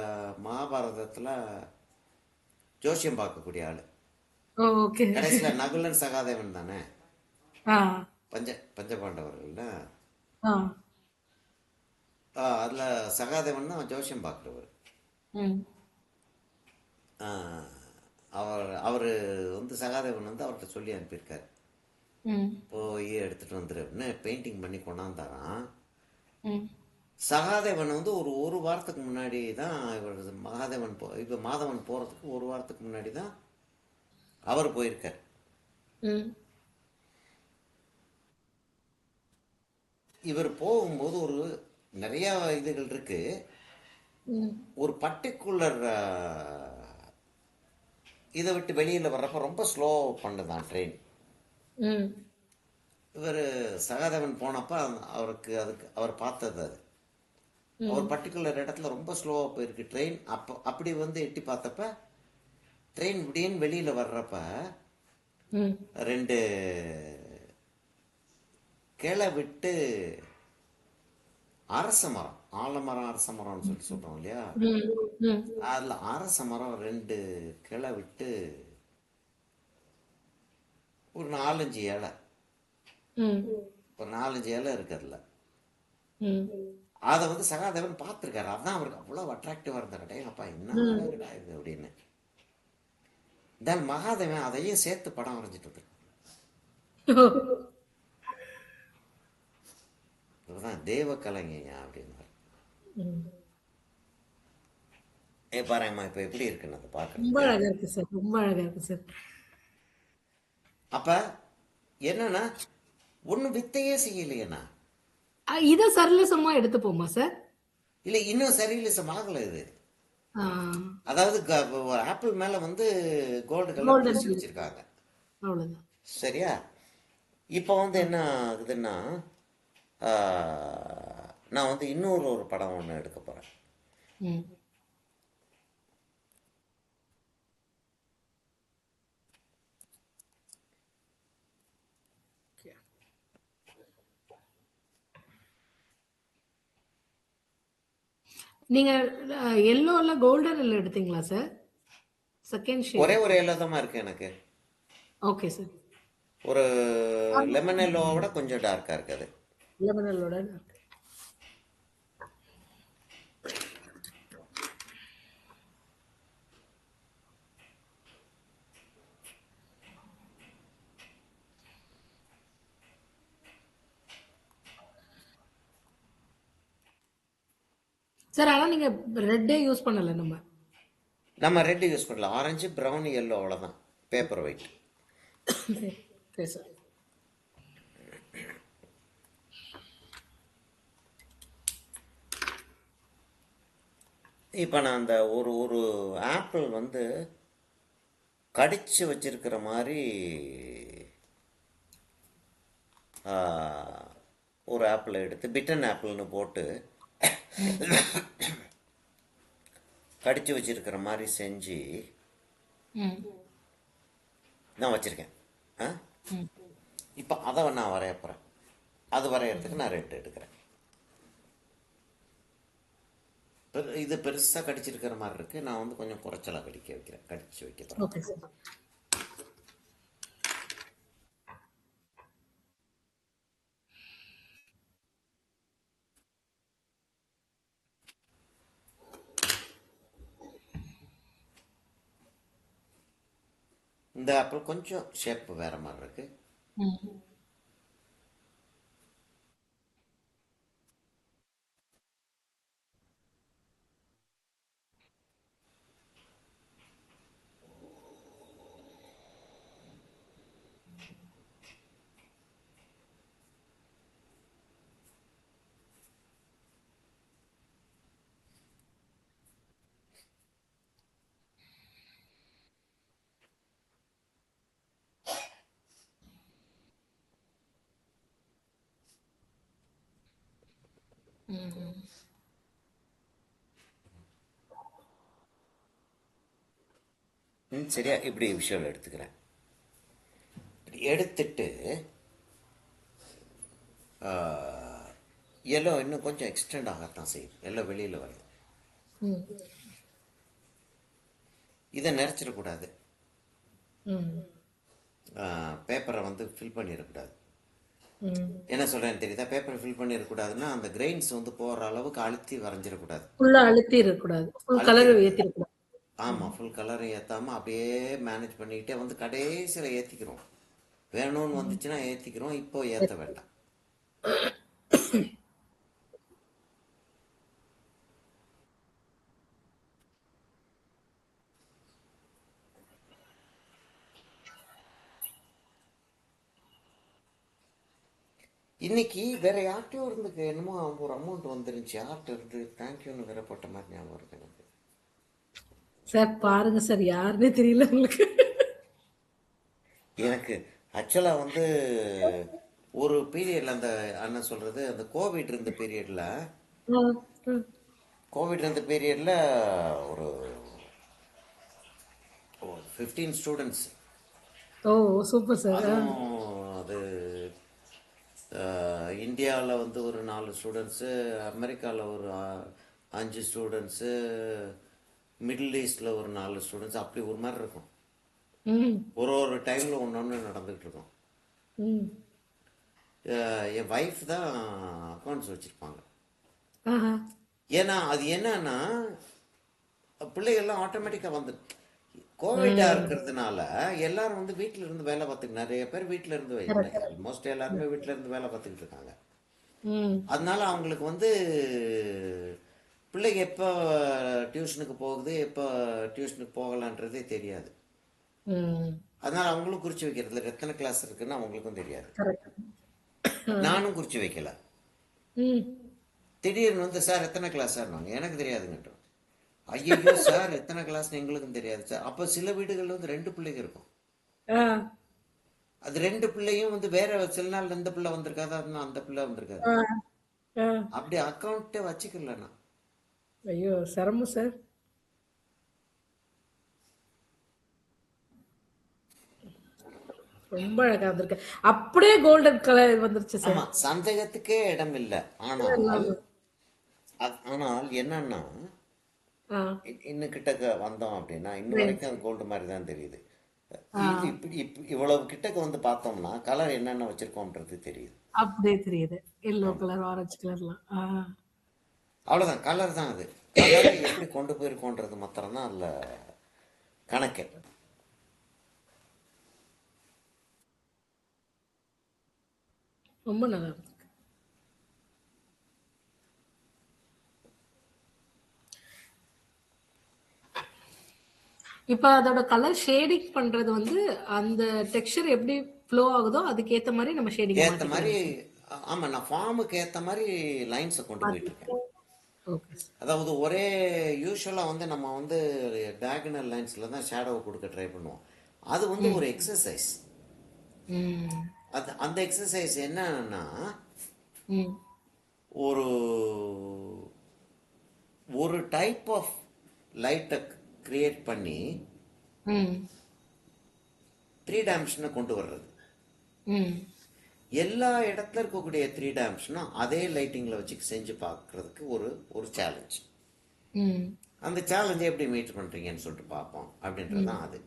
மகாபாரதத்தில் ஜோசியம் பார்க்கக்கூடிய ஆள். ஓ! ஓகே. கடைசியில் நகுலன் சகாதேவன் தானே, ஆ. பஞ்சபாண்டவர்கள்ல. ஆ. அதில் சகாதேவன் தான் ஜோசியம் பார்க்குறவர். ம். அவர் அவர் வந்து சகாதேவன் வந்து அவர்கிட்ட சொல்லி அனுப்பியிருக்காரு, ம். போய் எடுத்துகிட்டு வந்துரு அப்படின்னு. பெயிண்டிங் பண்ணி கொண்டாந்தாரான். ம். சகாதேவன் வந்து ஒரு வாரத்துக்கு முன்னாடி தான் இவர் இப்போ மாதவன் போகிறதுக்கு ஒரு வாரத்துக்கு முன்னாடி தான் அவர் போயிருக்கார். ம். இவர் போகும்போது நிறையா இதுகள் இருக்கு. ம். ஒரு பர்டிகுலர் இதை விட்டு வெளியில் வர்றப்ப ரொம்ப ஸ்லோ பண்ணுதான் ட்ரெயின். ம். இவர் சகாதேவன் போனப்போ அவர் பார்த்தது அது. ஒரு ம். பர்டிகுலர் இடத்துல ரொம்ப ஸ்லோவாக போயிருக்கு ட்ரெயின். அப்படி வந்து எட்டி பார்த்தப்ப ட்ரெயின் இப்படின்னு வெளியில் வர்றப்ப ம். 2 கிளை விட்டு அரச மரம், ஆலமரம் அரச மரம்னு சொல்லி சொல்கிறோம் இல்லையா, ம். ம். அதில் அரச மரம் 2 கிளை விட்டு ஒரு 4-5 இலை, ம். ஒரு 4-5 இலை இருக்கு அதில். ம். அதை வந்து சகாதேவன் பார்த்துருக்காரு. அதுதான் அவருக்கு அவ்வளோ அட்ராக்டிவாக இருந்தார். டே அப்பா, என்ன ம். அழகுடா இது அப்படின்னு. தென் மகாதேவன் அதையும் சேர்த்து படம் வரைஞ்சிட்டு இருக்கு. இதுதான் தேவ கலைஞங்க அப்படின்னாரு. ம். பாருங்கம்மா இப்போ எப்படி இருக்குன்னு அதை ரொம்ப பார்க்குறதுக்கு. அழகா இருக்கு சார். ரொம்ப அழகா இருக்கு சார். அப்போ என்னன்னா, ஒன்றும் வித்தையே செய்யலையேண்ணா. இத சரளசமா எடுத்துப்போமா சார்? இல்லை, இன்னும் சரியில்லை ஆகலை இது. ஆ. அதாவது ஒரு ஆப்பிள் மேலே வந்து கோல்டு கலர் கோல்டன் பூசி ஃபினிஷ். வச்சிருக்காங்க. அவ்வளோதான். சரியா? இப்போ வந்து என்ன ஆகுதுன்னா, ஆ, நான் வந்து இன்னொரு படம் ஒன்று எடுக்க போகிறேன். ம். நீங்க எல்லோல கோல்டன் எல்லோ எடுத்தீங்களா சார்? Second shade. ஒரே ஒரு எல்லோ இருக்கு எனக்கு. Okay sir. ஒரு லெமன் எல்லோவோட கொஞ்சம் டார்க்காக இருக்குது. லெமன் எல்லோட இருக்கு. சார் ஆனா நீங்க ரெட்டே யூஸ் பண்ணல நம்ம. நம்ம ரெட் யூஸ் பண்ணல, ஆரஞ்சு ப்ரௌன் எல்லோ அவ்வளோதான், பேப்பர் ஒயிட். சரி. சரி சார். இப்போ நான் அந்த ஒரு ஆப்பிள் வந்து கடிச்சு வச்சிருக்கிற மாதிரி ஒரு ஆப்பிளை எடுத்து பிட்டன் ஆப்பிள்னு போட்டு கடிச்சு வச்சிருக்கிற மாதிரி செஞ்சு ம். நான் வச்சுருக்கேன். ம். இப்போ அதை நான் வரைய போகிறேன். அது வரையறதுக்கு நான் ரெட் எடுக்கிறேன். இது பெருசாக கடிச்சிருக்கிற மாதிரி இருக்குது. நான் வந்து கொஞ்சம் குறைச்சலாக கடிச்சு வைக்க போகிறேன். Okay sir. இந்த ஆப்பிள் கொஞ்சம் ஷேப் வேறு மாதிரி இருக்குது. ம். ம். சரியா இப்படி விஷயம் எடுத்துக்கிறேன். இப்படி எடுத்துட்டு எல்லோ இன்னும் கொஞ்சம் எக்ஸ்டெண்ட் ஆகத்தான் செய்யுது, எல்லோ வெளியில் வருது. ம். இதை நிறச்சிடக்கூடாது, ம். பேப்பரை வந்து ஃபில் பண்ணிடக்கூடாது. ம். என்ன சொல்கிறேன்னு தெரியுதா? பேப்பரை ஃபில் பண்ணிடக்கூடாதுன்னா அந்த கிரெயின்ஸ் வந்து போகிற அளவுக்கு அழுத்தி வரைஞ்சிடக்கூடாது. ஃபுல்லா அழுத்தி இருக்கக்கூடாது. ஃபுல் கலர் அழுத்திடக்கூடாது. ஏத்திரக்கூடாது. ஆமாம், ஃபுல் கலரும் ஏற்றாமல் அப்படியே மேனேஜ் பண்ணிக்கிட்டே வந்து கடைசியில் ஏற்றிக்கிறோம். வேணும்னு வந்துச்சுன்னா ஏற்றிக்கிறோம், இப்போ ஏற்ற வேண்டாம். இன்னைக்கு வேற யார்கிட்டயோ இருந்து என்னமோ ஒரு அமௌண்ட் வந்துருந்துச்சு, யார்கிட்ட இருந்து தேங்க்யூன்னு வேற போட்ட மாதிரி ஞாபகம் இருக்கு எனக்கு. சார் பாருங்க சார், யாருன்னே தெரியல உங்களுக்கு. எனக்கு ஆக்சுவலாக வந்து ஒரு பீரியடில் அந்த அண்ணன் சொல்கிறது, அந்த கோவிட் இருந்த பீரியடில் ஆ, ஆ. ஒரு 15 ஸ்டூடெண்ட்ஸ், ஓ, சூப்பர் சார். அதுவும் அது இந்தியாவில் வந்து ஒரு 4 ஸ்டூடெண்ட்ஸு, அமெரிக்காவில் ஒரு 5 ஸ்டூடெண்ட்ஸு, மிடில் ஈஸ்டில் ஒரு 4 ஸ்டூடெண்ட்ஸ், அப்படி ஒரு மாதிரி இருக்கும். ம். ஒரு டைமில் ஒன்று ஒன்று நடந்துகிட்டு இருக்கும். ம். என் ஒய்ஃப் தான் அக்கௌண்ட்ஸ் வச்சுருப்பாங்க. ஆஹா. ஏன்னா அது என்னன்னா பிள்ளைகள்லாம் ஆட்டோமேட்டிக்காக வந்து கோவிடாக இருக்கிறதுனால எல்லாரும் வந்து வீட்டில் இருந்து வேலை பார்த்துக்கு, நிறைய பேர் வீட்டில் இருந்து கரெக்ட். ஆல்மோஸ்ட் எல்லாருமே வீட்டில் இருந்து வேலை பார்த்துக்கிட்டு இருக்காங்க. ம். அதனால அவங்களுக்கு வந்து பிள்ளைங்க எப்போ டியூஷனுக்கு போகுது, எப்போ டியூஷனுக்கு போகலான்றதே தெரியாது. ம். அதனால அவங்களும் குறித்து வைக்கிறதுல எத்தனை கிளாஸ் இருக்குன்னு அவங்களுக்கும் தெரியாது. கரெக்ட். நானும் குறித்து வைக்கல. ம். திடீர்னு வந்து சார் எத்தனை கிளாஸ் சார், நாங்கள் எனக்கு தெரியாதுங்கட்டோம். ஐயோ சார் எத்தனை கிளாஸ்னு எங்களுக்கும் தெரியாது சார். அப்போ சில வீடுகளில் வந்து 2 பிள்ளைங்க இருக்கும். ஆ. அது 2 பிள்ளையும் வந்து வேற சில நாள் இந்த பிள்ளை வந்திருக்காது, அந்த பிள்ளை வந்திருக்காது. ஆ. ஆ. அப்படி அக்கௌண்ட்டே வச்சுக்கல நான். ஐயோ, சிரமம் சார். ரொம்ப அழகா வந்திருக்கு. அப்படியே கோல்டன் கலர் வந்துருச்சு சார். ஆமாம், சந்தேகத்துக்கே இடம் இல்லை. ஆனால் என்னன்னா ஆ. இன்னும் கிட்டக்க வந்தோம் அப்படின்னா இன்னும் சரி, வரைக்கும் சரி. அது கோல்டு மாதிரி தான் தெரியுது. ஆ. இது இவ்வளவு கிட்டக்க வந்து பார்த்தோம்னா கலர் என்னென்ன வச்சிருக்கோம்ன்றது தெரியுது. அப்படியே தெரியுது. எல்லோ ஆமாம், கலர், ஆரஞ்சு கலர்லாம். ஆ. அவ்வளோதான், கலர் தான் அது. கலரை எப்படி கொண்டு போயிருக்கோன்றது மாத்திரம்தான் அதில் கணக்கு. ரொம்ப நல்லா இருக்கு. இப்ப அதோட கலர் ஷேடிங் பண்றது வந்து அந்த டெக்ஸ்சர் எப்படி ஃப்ளோ ஆகுதோ அதுக்கேத்த மாதிரி நம்ம ஷேடிங்க ஏற்ற மாதிரி, மாத்திக்கலாம். ஆமாம், நான் ஃபார்முக்கு ஏற்ற மாதிரி லைன்ஸை கொண்டு போயிட்டுருக்கேன். Okay sir. அதாவது ஒரே யூஸ்வலாக வந்து நம்ம வந்து டயகனல் லைன்ஸில் தான் ஷேடோவை கொடுக்க ட்ரை பண்ணுவோம். அது வந்து ம். ஒரு எக்ஸசைஸ். ம். அந்த எக்ஸசைஸ் என்னன்னா ம். ஒரு ஒரு டைப் ஆஃப் லைட்டை கிரியேட் பண்ணி ம். 3 டைமென்ஷனை கொண்டு வர்றது. ம். எல்லா இடத்துல இருக்கக்கூடிய 3 டைமென்ஷனும் அதே லைட்டிங்கில் வச்சு செஞ்சு பார்க்கறதுக்கு ஒரு ஒரு சேலஞ்ச். ம். அந்த சேலஞ்சை எப்படி மீட் பண்ணுறீங்கன்னு சொல்லிட்டு பார்ப்போம் அப்படின்றது தான் அது.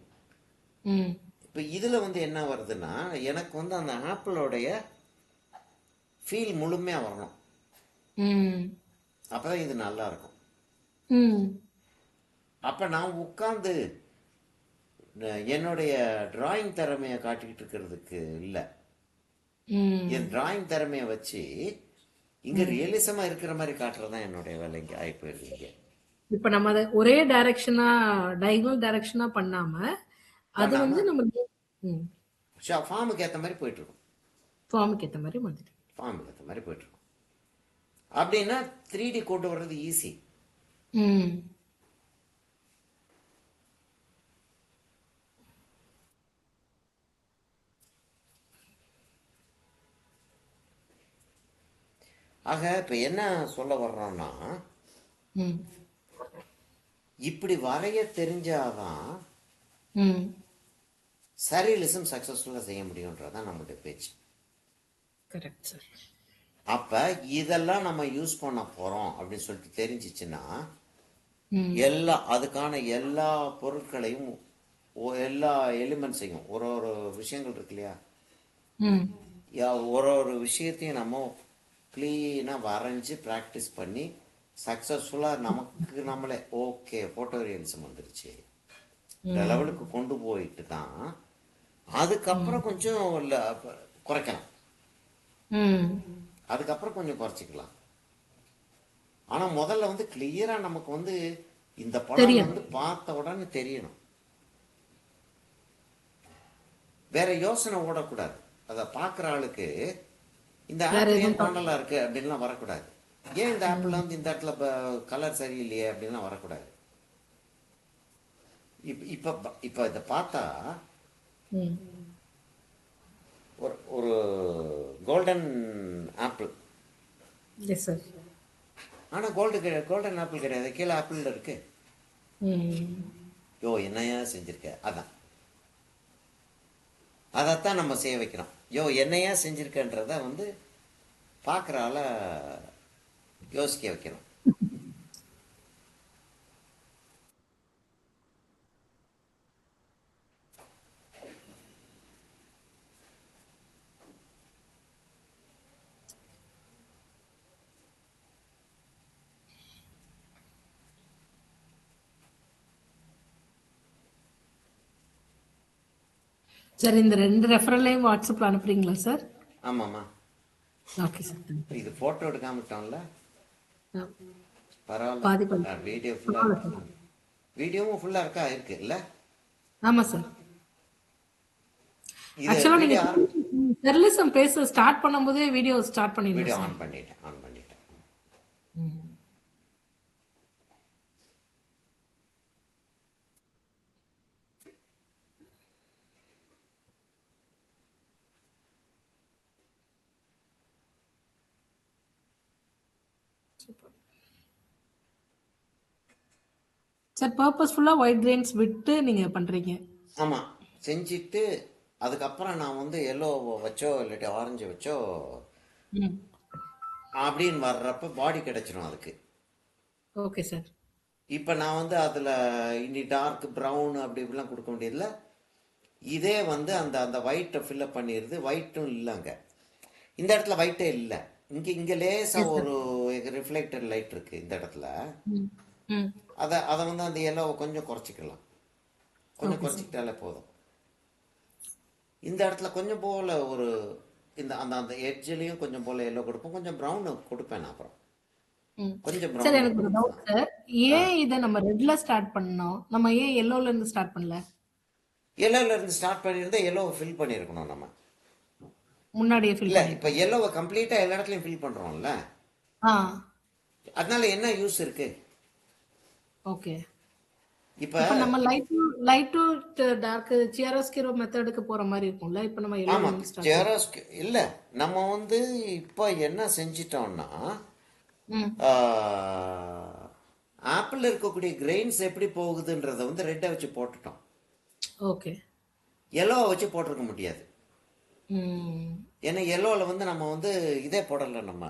ம். இப்போ இதில் வந்து என்ன வருதுன்னா எனக்கு வந்து அந்த ஆப்பிளோடைய ஃபீல் முழுமையாக வரணும். ம். அப்போ தான் இது நல்லா இருக்கும். ம். அப்போ நான் உட்காந்து என்னுடைய டிராயிங் திறமையை காட்டிக்கிட்டு இருக்கிறதுக்கு இல்லை, ம். என் டிராயிங் திறமையை வச்சு இங்கே ரியலிசமாக இருக்கிற மாதிரி காட்டுறது தான் என்னுடைய வேலைக்கு ஆகி போயிருக்கீங்க. இப்ப நம்ம அத ஒரே டைரக்ஷனா, டயகனல் டைரக்ஷனா பண்ணாம, அது வந்து பண்ணாமல் நம்ம ம். ஃபார்முக்கு ஏற்ற மாதிரி போயிட்டுருக்கும். ஃபார்முக்கு ஏத்த மாதிரி மாத்திட்டோம். ஃபார்முக்கு ஏற்ற மாதிரி போயிட்டுருக்கும். அப்படின்னா 3D கொண்டு வர்றது ஈஸி. ம். ஆக இப்போ என்ன சொல்ல வர்றோம்னா, ம். இப்படி வரைய தெரிஞ்சாதான் ம். சரியலிசம் சக்ஸஸ்ஃபுல்லாக செய்ய முடியுன்றதான் நம்மளுடைய பேச்சு. Correct sir. அப்போ இதெல்லாம் நம்ம யூஸ் பண்ண போகிறோம் அப்படின்னு சொல்லிட்டு தெரிஞ்சிச்சுன்னா, ம். அதுக்கான எல்லா பொருட்களையும் எல்லா எலிமெண்ட்ஸையும் ஒரு ஒரு விஷயங்கள் இருக்கு இல்லையா, ம். ஒரு ஒரு விஷயத்தையும் நம்ம க்ளீனாக வரைஞ்சி ப்ராக்டிஸ் பண்ணி சக்ஸஸ்ஃபுல்லாக நமக்கு நம்மளே ஓகே ஃபோட்டோ ரியலிசம் வந்துருச்சு இந்த லெவலுக்கு கொண்டு போயிட்டு தான் அதுக்கப்புறம் கொஞ்சம் குறைக்கலாம். ம். அதுக்கப்புறம் கொஞ்சம் குறைச்சிக்கலாம். ஆனால் முதல்ல வந்து கிளியராக நமக்கு வந்து இந்த படம் தெரியும். வந்து பார்த்த உடனே தெரியணும். வேற யோசனை ஓடக்கூடாது. அதை பார்க்குற ஆளுக்கு இந்த வேற ஆப்பிள் எதுவும் ஏன் கோண்டலாக இருக்குது அப்படின்லாம் வரக்கூடாது. ஏன் இந்த ஆப்பிள் வந்து இந்த இடத்துல கலர் சரியில்லையே அப்படின்லாம் வரக்கூடாது. இப்போ இதை பார்த்தா ம். ஒரு ஒரு கோல்டன் ஆப்பிள், எஸ் சார். ஆனால் கோல்டன் ஆப்பிள் கிடையாது, கீழே ஆப்பிள் இருக்கு. ம். யோ என்னையா செஞ்சிருக்க, அதைத்தான் நம்ம செய்ய வைக்கிறோம். யோ என்னையா செஞ்சிருக்கன்றத வந்து பார்க்குற ஆளை யோசிக்க வைக்கணும். சார் இந்த 2 ரெஃபரலையும் வாட்ஸ்அப்ல அனுப்புறீங்களா சார்? ஆமாம்மா, ஓகே சார். தேங்க் இது ஃபோட்டோ எடுக்காமட்டோம்ல, யூ. பாதி பரவாயில்ல. வீடியோ ஃபுல்லாக இருக்கு, வீடியோவும் ஃபுல்லாக இருக்கா இருக்கு இல்லை? ஆமா சார். இது ஆக்சுவலா நீங்க வீடியோ ஜெர்னலிசம் பேச ஸ்டார்ட் பண்ணும்போதே வீடியோ ஸ்டார்ட் பண்ணிடணும் சார். ஆன் பண்ணிட்டேன். சார் பர்பஸ்ஃபுல்லா ஒயிட் கிரெயின்ஸ் விட்டு நீங்க பண்றீங்க. ஆமாம், செஞ்சுட்டு அதுக்கப்புறம் நான் வந்து எல்லோ வச்சோ இல்லாட்டி ஆரஞ்சு வச்சோ ம். அப்படின்னு வர்றப்ப பாடி கிடைச்சிரும் அதுக்கு. Okay sir. இப்போ நான் வந்து அதில் இனி டார்க் ப்ரௌன் அப்படி இப்படிலாம் கொடுக்க வேண்டியதில்ல. இதே வந்து அந்த அந்த ஒயிட்டை ஃபில்லப் பண்ணிடுது. ஒயிட்டும் இல்லைங்க, இந்த இடத்துல ஒயிட்டே இல்லை. இங்கே லேசாக எஸ் சார். ஒரு ரிஃப்ளெக்டட் லைட் இருக்குது இந்த இடத்துல. ம். ம். அதை வந்து அந்த எல்லோவை கொஞ்சம் குறைச்சிக்கலாம். கொஞ்சம் ஓகே சார். குறைச்சிக்கிட்டாலே போதும். இந்த இடத்துல கொஞ்சம் போல் ஒரு இந்த அந்த அந்த எட்ஜ்லேயும் கொஞ்சம் போல் எல்லோ கொடுப்போம், கொஞ்சம் ப்ரௌன் கொடுப்பேன் நான். அப்புறம் ம். கொஞ்சம் சார் ப்ரௌன் எனக்கு ஒரு கொடுப்பேன். Doubt sir. ஏன் இத நம்ம ரெட்ல ஸ்டார்ட் பண்ணோம்? நம்ம ஏன் எல்லோல இருந்து ஸ்டார்ட் பண்ணல? எல்லோவில் இருந்து ஸ்டார்ட் பண்ணியிருந்தால் எல்லோவை ஃபில் பண்ணியிருக்கணும் நம்ம. முன்னாடியே ஃபில் இல்லை, இப்போ பண்ணிருக்கோம். எல்லோவை கம்ப்ளீட்டாக எல்லா இடத்துலையும் ஃபில் பண்ணுறோம்ல, ஆ. அதனால என்ன யூஸ் இருக்குது? ஓகே. இப்போ இப்ப நம்ம லைட் டு டார்க் சியாரோஸ்கிரோ மெத்தடுக்கு போற மாதிரி இருக்கும்ல. இப்ப நம்ம எல்லோல ஆமாம், இருந்து ஸ்டார்ட் பண்ணோம். ஜெராஸ்க்கு இல்லை, நம்ம வந்து இப்போ என்ன செஞ்சிட்டோம்னா, ம். ஆப்பிள் இருக்கக்கூடிய கிரெயின்ஸ் எப்படி போகுதுன்றதை வந்து ரெட்டை வச்சு போட்டுட்டோம். ஓகே. எல்லோவை வச்சு போட்டிருக்க முடியாது. ம். ஏன்னா எல்லோவில் வந்து நம்ம வந்து இதே போடலை, நம்ம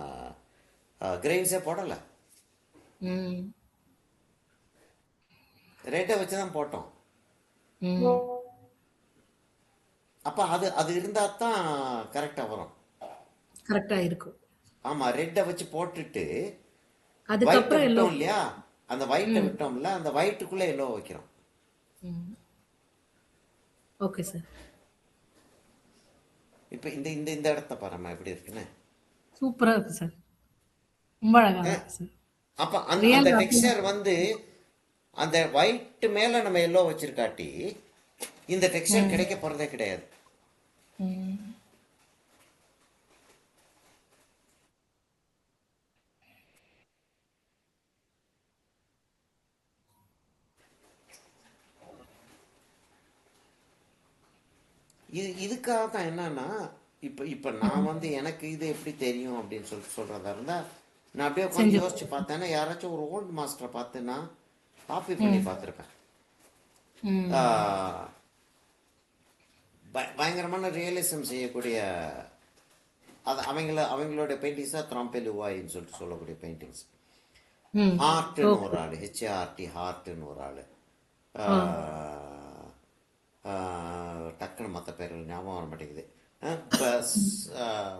கிரெயின்ஸே போடலை, ம். ரெட்டை வச்சு தான் போட்டோம். ம். அப்போ அது அது இருந்தால் தான் கரெக்டாக வரும். கரெக்டா இருக்கும். ஆமாம், ரெட்டை வச்சு போட்டுட்டு ஒயிட்டை அதுக்கப்புறம் எல்லோ. விட்டோம் இல்லையா, அந்த ஒயிட்டை ம். விட்டோம்ல, அந்த ஒயிட்டுக்குள்ளே எல்லோ வைக்கிறோம். ம். Okay sir. இப்போ இந்த இந்த இந்த இடத்த பாரும்மா எப்படி இருக்குன்னு. சூப்பரா இருக்கு சார். ரொம்ப அழகா இருக்கு சார். அப்போ அந்த ரியல் அந்த ஆப்பிள். டெக்ஸ்சர் வந்து அந்த ஒயிட்டு மேலே நம்ம எல்லோ வச்சிருக்காட்டி இந்த டெக்ஸ்சர் கிடைக்க போகிறதே கிடையாது. ம். இதுக்காக தான் என்னன்னா, இப்போ நான் வந்து எனக்கு இது எப்படி தெரியும் அப்படின்னு சொல்லிட்டு சொல்கிறதா இருந்தால் நான் அப்படியே உட்காந்து செஞ்சு யோசிச்சு பார்த்தேன்னா யாராச்சும் ஒரு ஓல்டு மாஸ்டரை பார்த்து நான் காப்பி பண்ணி பார்த்துருப்பேன். ம் பயங்கரமான ரியலிசம் செய்யக்கூடிய அது அவங்களோட பெயிண்டிங்ஸ் தான் த்ராம்பெலுவாயின்னு சொல்லிட்டு சொல்லக்கூடிய பெயிண்டிங்ஸ். ம் ஹார்ட்னு ஒரு ஓகே ஆள், ஹெச்ஏஆர்டி ஹார்ட்னு ஒரு ஆள். ஆ டக்குன்னு மற்ற பேர்கள் ஞாபகம் வர மாட்டேங்குது.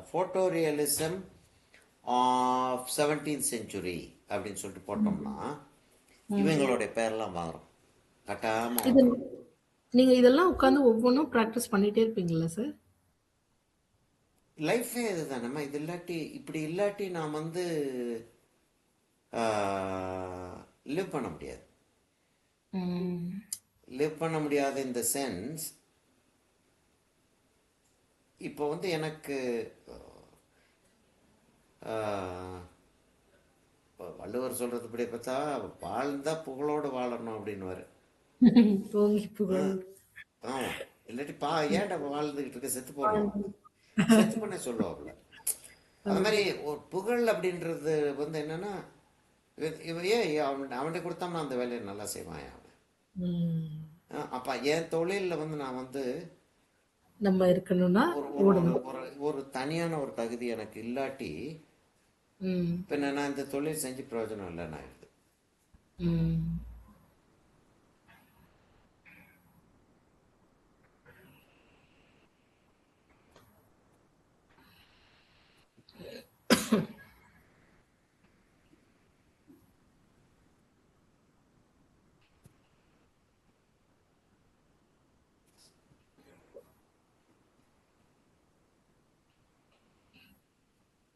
Photo realism of 17th century அப்படின்னு சொல்லிட்டு போட்டோம்னா இவங்களுடைய பேர்லாம் வரும், கட்டாயமாக இது வந்துடும். நீங்க இதெல்லாம் உட்காந்து ஒவ்வொன்றும் ப்ராக்டிஸ் பண்ணிட்டே இருப்பீங்களா சார்? லைஃபே இதுதான். நம்ம இது இல்லாட்டி இப்படி இல்லாட்டி நான் வந்து லிவ் பண்ண முடியாது. ம் லிவ் பண்ண முடியாது இன் த சென்ஸ், இப்போ வந்து எனக்கு ஆஹ், வள்ளுவர் சொல்றதுபடி பார்த்தா வாழ்ந்தா புகழோடு வாழணும் அப்படின்னுவாரு. ஓங்கி புகழ். ஆமாம், இல்லாட்டி ஏன்டா வாழ்ந்துகிட்டு இருக்க, செத்து போடணும், செத்து பண்ண சொல்லுவாப்புல. அது மாதிரி ஒரு புகழ் அப்படின்றது வந்து என்னன்னா ஏன் அவன்கிட்ட கொடுத்தோம்னா அந்த வேலையை நல்லா செய்வான் அவன். ம் அப்போ என் தொழிலில் வந்து நான் வந்து நம்ம இருக்கணும்னா ஒரு ஒரு ஒரு ஓடணும். ஒரு ஒரு தனியான ஒரு தகுதி எனக்கு இல்லாட்டி ம் பின்ன நான் இந்த தொழில் செஞ்சு பிரயோஜனம் இல்லைன்னு ஆயிடுது. ம்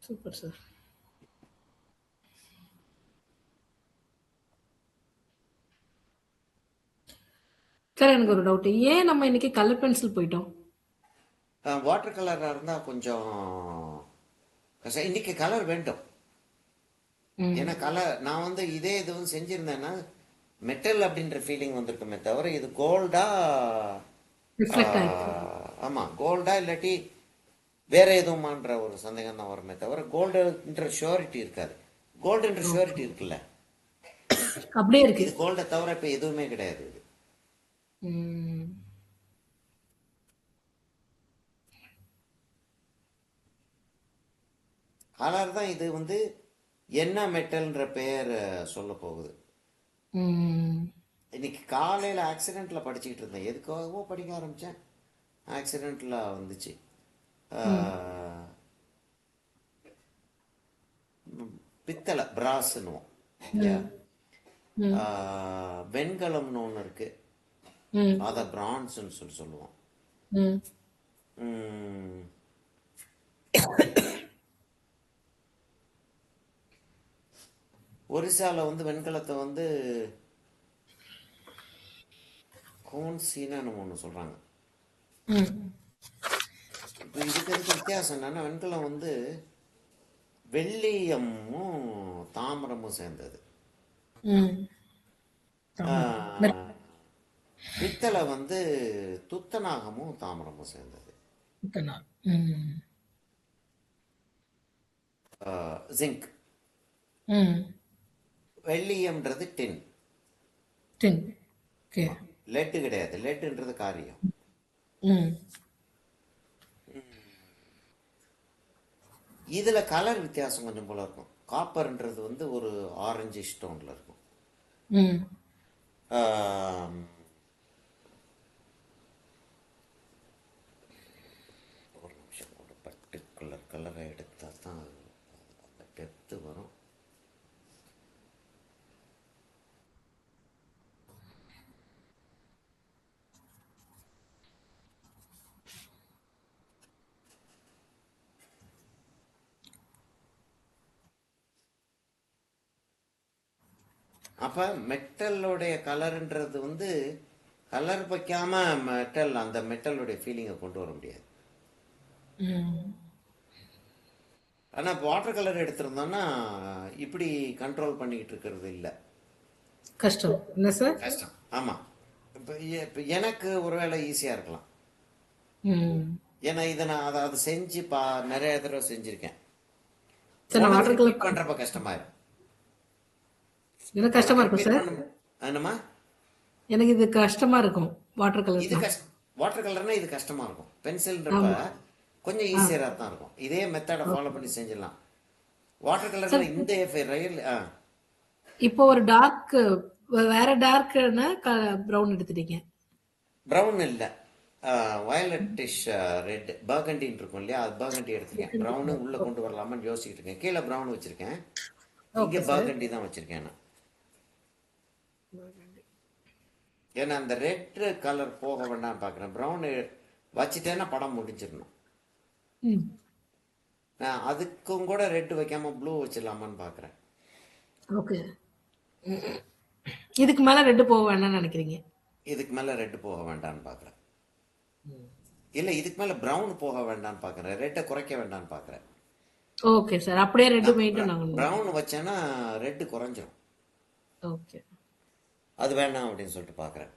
சூப்பர் சார். சார் எனக்கு ஒரு டவுட். ஏன் நம்ம இன்னைக்கு கலர் பென்சில் போயிட்டோம்? வாட்டர் கலராக இருந்தால் கொஞ்சம் கஷ்டம். இன்னைக்கு கலர் வேண்டும். ம் ஏன்னா கலர் நான் வந்து இதே இதுவும் செஞ்சுருந்தேன்னா மெட்டல் அப்படின்ற ஃபீலிங் வந்திருக்குமே தவிர இது கோல்டா. ரிஃப்ளெக்ட் ஆயிருக்கு. ஆமாம், கோல்டா இல்லாட்டி வேற எதுவுமான்ற ஒரு சந்தேகம் தான் வருமே தவிர கோல்டுன்ற ஷுவரிட்டி இருக்காது. கோல்டுன்ற ஷுவரிட்டி இருக்குல்ல, அப்படியே இருக்கு. இது கோல்டை தவிர இப்போ எதுவுமே கிடையாது. இது ம் கலர் தான். இது வந்து என்ன மெட்டல்ன்ற பெயர் சொல்ல போகுது. ம் இன்னைக்கு காலையில் ஆக்சிடெண்ட்டில் படிச்சுக்கிட்டு இருந்தேன், எதுக்காகவோ படிக்க ஆரம்பித்தேன், ஆக்சிடெண்ட்டில் வந்துச்சு. ஆஹ், பித்தளை பிராஸ்ன்னுவோம் இல்லையா, ம் வெண்கலம்னு ஒன்று இருக்குது, ம் அதை பிரான்ஸ்ன்னு சொல்லி சொல்லுவோம். ம் உம், ஒரிசால வந்து வெண்கலத்தை வந்து கோன்சீனான்னு ஒன்று சொல்கிறாங்க. ம் இப்போ இதுக்கு வித்தியாசம் என்னன்னா வெண்கலம் வந்து வெள்ளியமும் தாமிரமும் சேர்ந்தது. ம் தாமரை. ஆஹ், பித்தளை வந்து துத்தநாகமும் தாமிரமும் சேர்ந்தது. மெர்குரி. ம் ஜிங்க். ம் வெள்ளியம்ன்றது டின். டின். ஓகே. ஆமாம், லெட்டு கிடையாது, லெட்டுன்றது காரியம். ம் இதில் கலர் வித்தியாசம் கொஞ்சம் போல இருக்கும். காப்பர்ன்றது வந்து ஒரு ஆரஞ்சு ஸ்டோனில் இருக்கும். ம் ஆம், ஒரு நிமிஷம், ஒரு பர்டிகுலர் கலரை எடுத்தால் தான் அந்த டெப்த்து வரும். அப்போ மெட்டலோடைய கலருன்றது வந்து கலர் வைக்காம மெட்டல் அந்த மெட்டலுடைய ஃபீலிங்கை கொண்டு வர முடியாது. ம் ஆனால் வாட்டர் கலர் எடுத்திருந்தோம்னா இப்படி கண்ட்ரோல் பண்ணிக்கிட்டு இருக்கிறது இல்லை. கஷ்டம் என்ன சார்? கஷ்டம். ஆமாம், இப்போ எனக்கு ஒருவேளை ஈஸியாக இருக்கலாம். ம் ஏன்னா இதை நான் அதை செஞ்சு நிறைய தடவை செஞ்சுருக்கேன். சார் நான் உனக்கு வாட்டர் கலர் ரிப்பீட் பண்ணுறப்ப கஷ்டமாயிரும். எனக்கு உனக்கு கஷ்டமா இருக்கும் ரிப்பீட் சார். பண்ண என்னம்மா? எனக்கு இது கஷ்டமா இருக்கும் வாட்டர் இது கலர்லாம். வாட்டர் கலர்னா இது கஷ்டமாக இருக்கும். பென்சில்ன்றப்ப ஆமா. கொஞ்சம் ஆ. ஈஸியராக தான் இருக்கும். இதே மெத்தடை ஃபாலோ ஓகே பண்ணி செஞ்சிடலாம். Water sir. கலரில் இந்த ரயில் இப்போ ஒரு டார்க், வேற டார்க்னா ப்ரௌன் எடுத்துட்டீங்க. ப்ரௌன் இல்லை, வயலட்டிஷ் ரெட் பர்கண்டின்னு இருக்கும் இல்லையா, அது பர்கண்டி எடுத்துருக்கேன். ப்ரௌனு உள்ளே கொண்டு வரலாமான்னு யோசிக்கிட்டு இருக்கேன். கீழே ப்ரௌன் வச்சுருக்கேன், இங்கே ஓகே சார். பர்கண்டி தான் வச்சுருக்கேன் நான். ஏன்னா அந்த ரெட் கலர் போக வேண்டாம்னு பார்க்குறேன். ப்ரௌன் வச்சுட்டேன்னா படம் முடிஞ்சிடணும். ம். நான் அதுக்கும் கூட ரெட் வைக்காமல் ப்ளூ வச்சிடலாமான்னு பார்க்குறேன். ஓகே. இதுக்கு மேல ரெட்டு போக வேணாம்னு நினைக்கிறீங்க? இதுக்கு மேலே ரெட் போக வேண்டாம்னு பார்க்குறேன். இல்லை, இதுக்கு மேலே ப்ரௌன் போக வேண்டாம்னு பார்க்குறேன். ரெட்டை குறைக்க வேண்டாம்னு பார்க்குறேன். Okay sir. அப்படியே ரெட்டு மெயின்டைன் ஆகணும். ப்ரௌன் வச்சேன்னா ரெட்டு குறைஞ்சிரும். ஓகே. அது வேண்டாம் அப்படின்னு சொல்லிட்டு பார்க்குறேன்.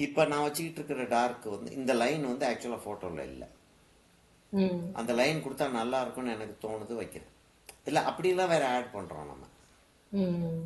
இப்போ நான் வச்சுக்கிட்டு இருக்கிற டார்க் வந்து இந்த லைன் வந்து ஆக்சுவலாக ஃபோட்டோவில் இல்லை. ம். அந்த லைன் கொடுத்தா நல்லா இருக்கும்னு எனக்கு தோணுது, வைக்கிறேன். இல்லை அப்படிலாம் வேற ஆட் பண்ணுறோம் நம்ம. ம்.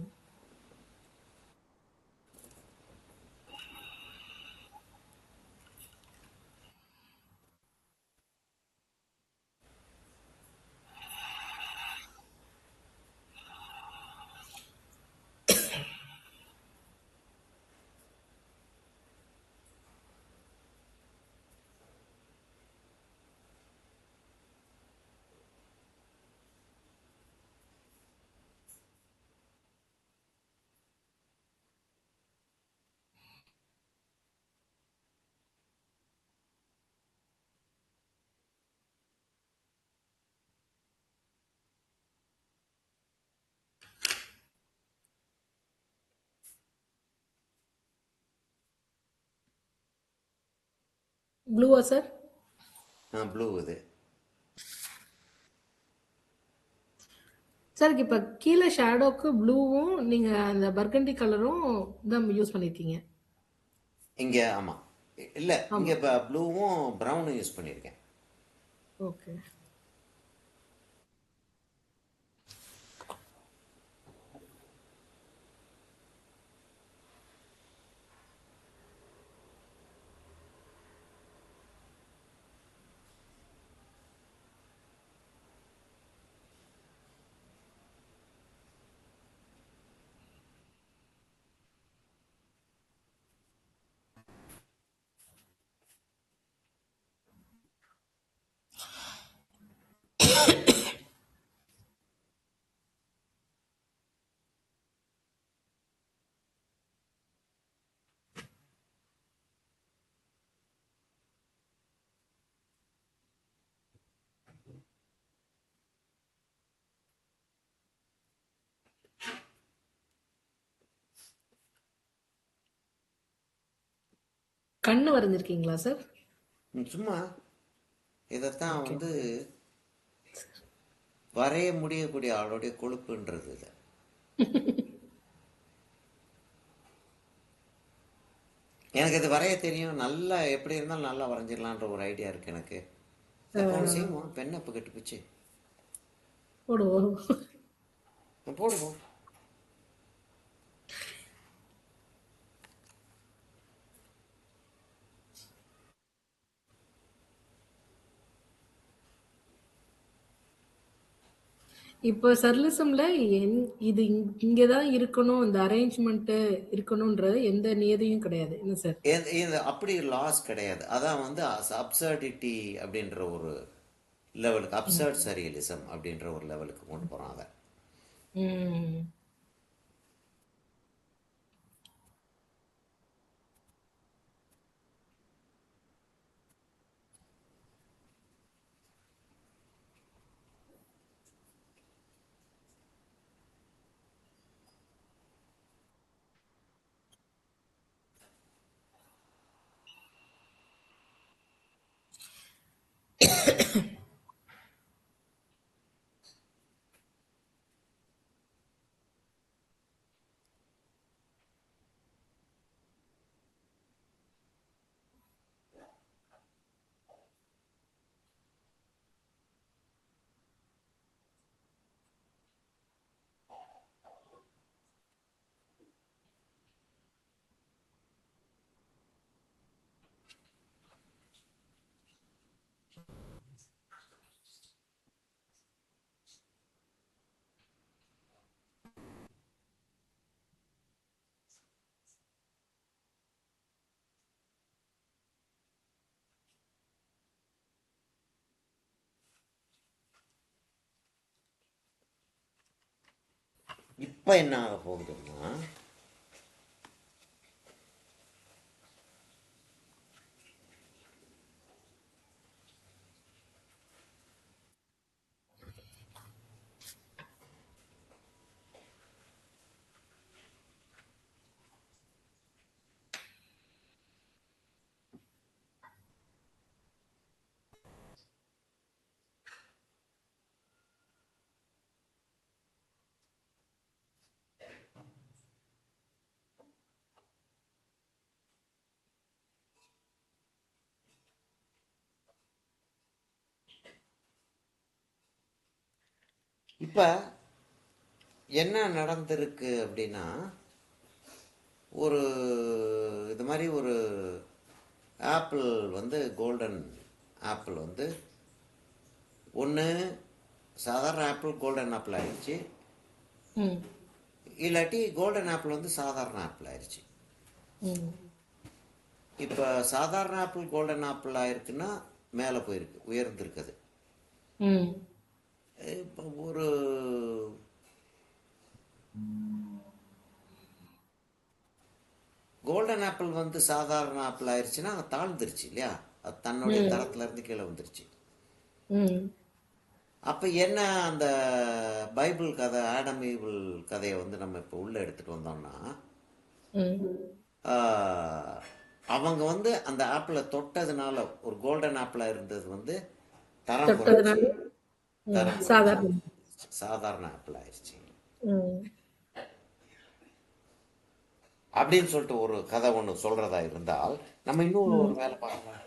ப்ளூவா சார்? ப்ளூ இது. சார் இப்போ கீழே ஷேடோக்கு ப்ளூவும் நீங்க அந்த பர்கண்டி கலரும் தான் யூஸ் பண்ணிருக்கீங்க. இங்கே ஆமாம். இல்லை, ஆமா. இங்கே ப்ளூவும் ப்ரௌனும் யூஸ் பண்ணியிருக்கேன். ஓகே. கண்ணு வரைஞ்சிருக்கீங்களா சார்? சும்மா இதைத்தான் ஓகே. வந்து வரைய முடியக்கூடிய ஆளுடைய கொழுப்புன்றது இது. எனக்கு இது வரைய தெரியும், நல்லா எப்படி இருந்தாலும் நல்லா வரைஞ்சிடலான்ற ஒரு ஐடியா இருக்கு எனக்கு. போன செய்வோம், பெண்ணை இப்போ கெட்டு போச்சு. போடுவோம். போடுவோம். இப்போ சர்லிசம்ல இது இங்கே தான் இருக்கணும், இந்த அரேஞ்ச்மெண்ட் இருக்கணும்ன்ற எந்த நியதியும் கிடையாது என்ன சார்? இது அப்படி லாஸ் கிடையாது. அதான் வந்து அப்சர்டிட்டி அப்படின்ற ஒரு லெவலுக்கு, அப்சர்ட் சரியலிசம் அப்படின்ற ஒரு லெவலுக்கு கொண்டு போகிறோம் அதை. ம். இப்போ என்ன ஆக போகுதுன்னா, இப்போ என்ன நடந்திருக்கு அப்படின்னா, ஒரு இது மாதிரி ஒரு ஆப்பிள் வந்து கோல்டன் ஆப்பிள் வந்து ஒன்று சாதாரண ஆப்பிள் கோல்டன் ஆப்பிள் ஆயிடுச்சு, ம் இல்லாட்டி கோல்டன் ஆப்பிள் வந்து சாதாரண ஆப்பிள் ஆயிடுச்சு. ம் இப்போ சாதாரண ஆப்பிள் கோல்டன் ஆப்பிள் ஆயிருக்குன்னா மேலே போயிருக்கு, உயர்ந்திருக்குது. ம் இப்போ ஒரு கோல்டன் ஆப்பிள் வந்து சாதாரண ஆப்பிள் ஆயிடுச்சுன்னா அது தாழ்ந்துருச்சு இல்லையா, அது தன்னுடைய ம் தரத்துல இருந்து கீழே வந்துருச்சு. ம் அப்போ என்ன, அந்த பைபிள் கதை ஆடம் ஈவில் கதையை வந்து நம்ம இப்போ உள்ளே எடுத்துகிட்டு வந்தோம்னா, ம் ஆஹ், அவங்க வந்து அந்த ஆப்பிளை தொட்டதுனால ஒரு கோல்டன் ஆப்பிளாக இருந்தது வந்து தரம் குறைஞ்சி, தொட்டதுனால தரம் குறைஞ்சி சாதாரண. சாதாரண ஆப்பிள் ஆயிடுச்சு ம் அப்படின்னு சொல்லிட்டு ஒரு கதை ஒன்று சொல்றதா இருந்தால், நம்ம இன்னும் ஒரு ம் வேலை பார்க்கலாம்.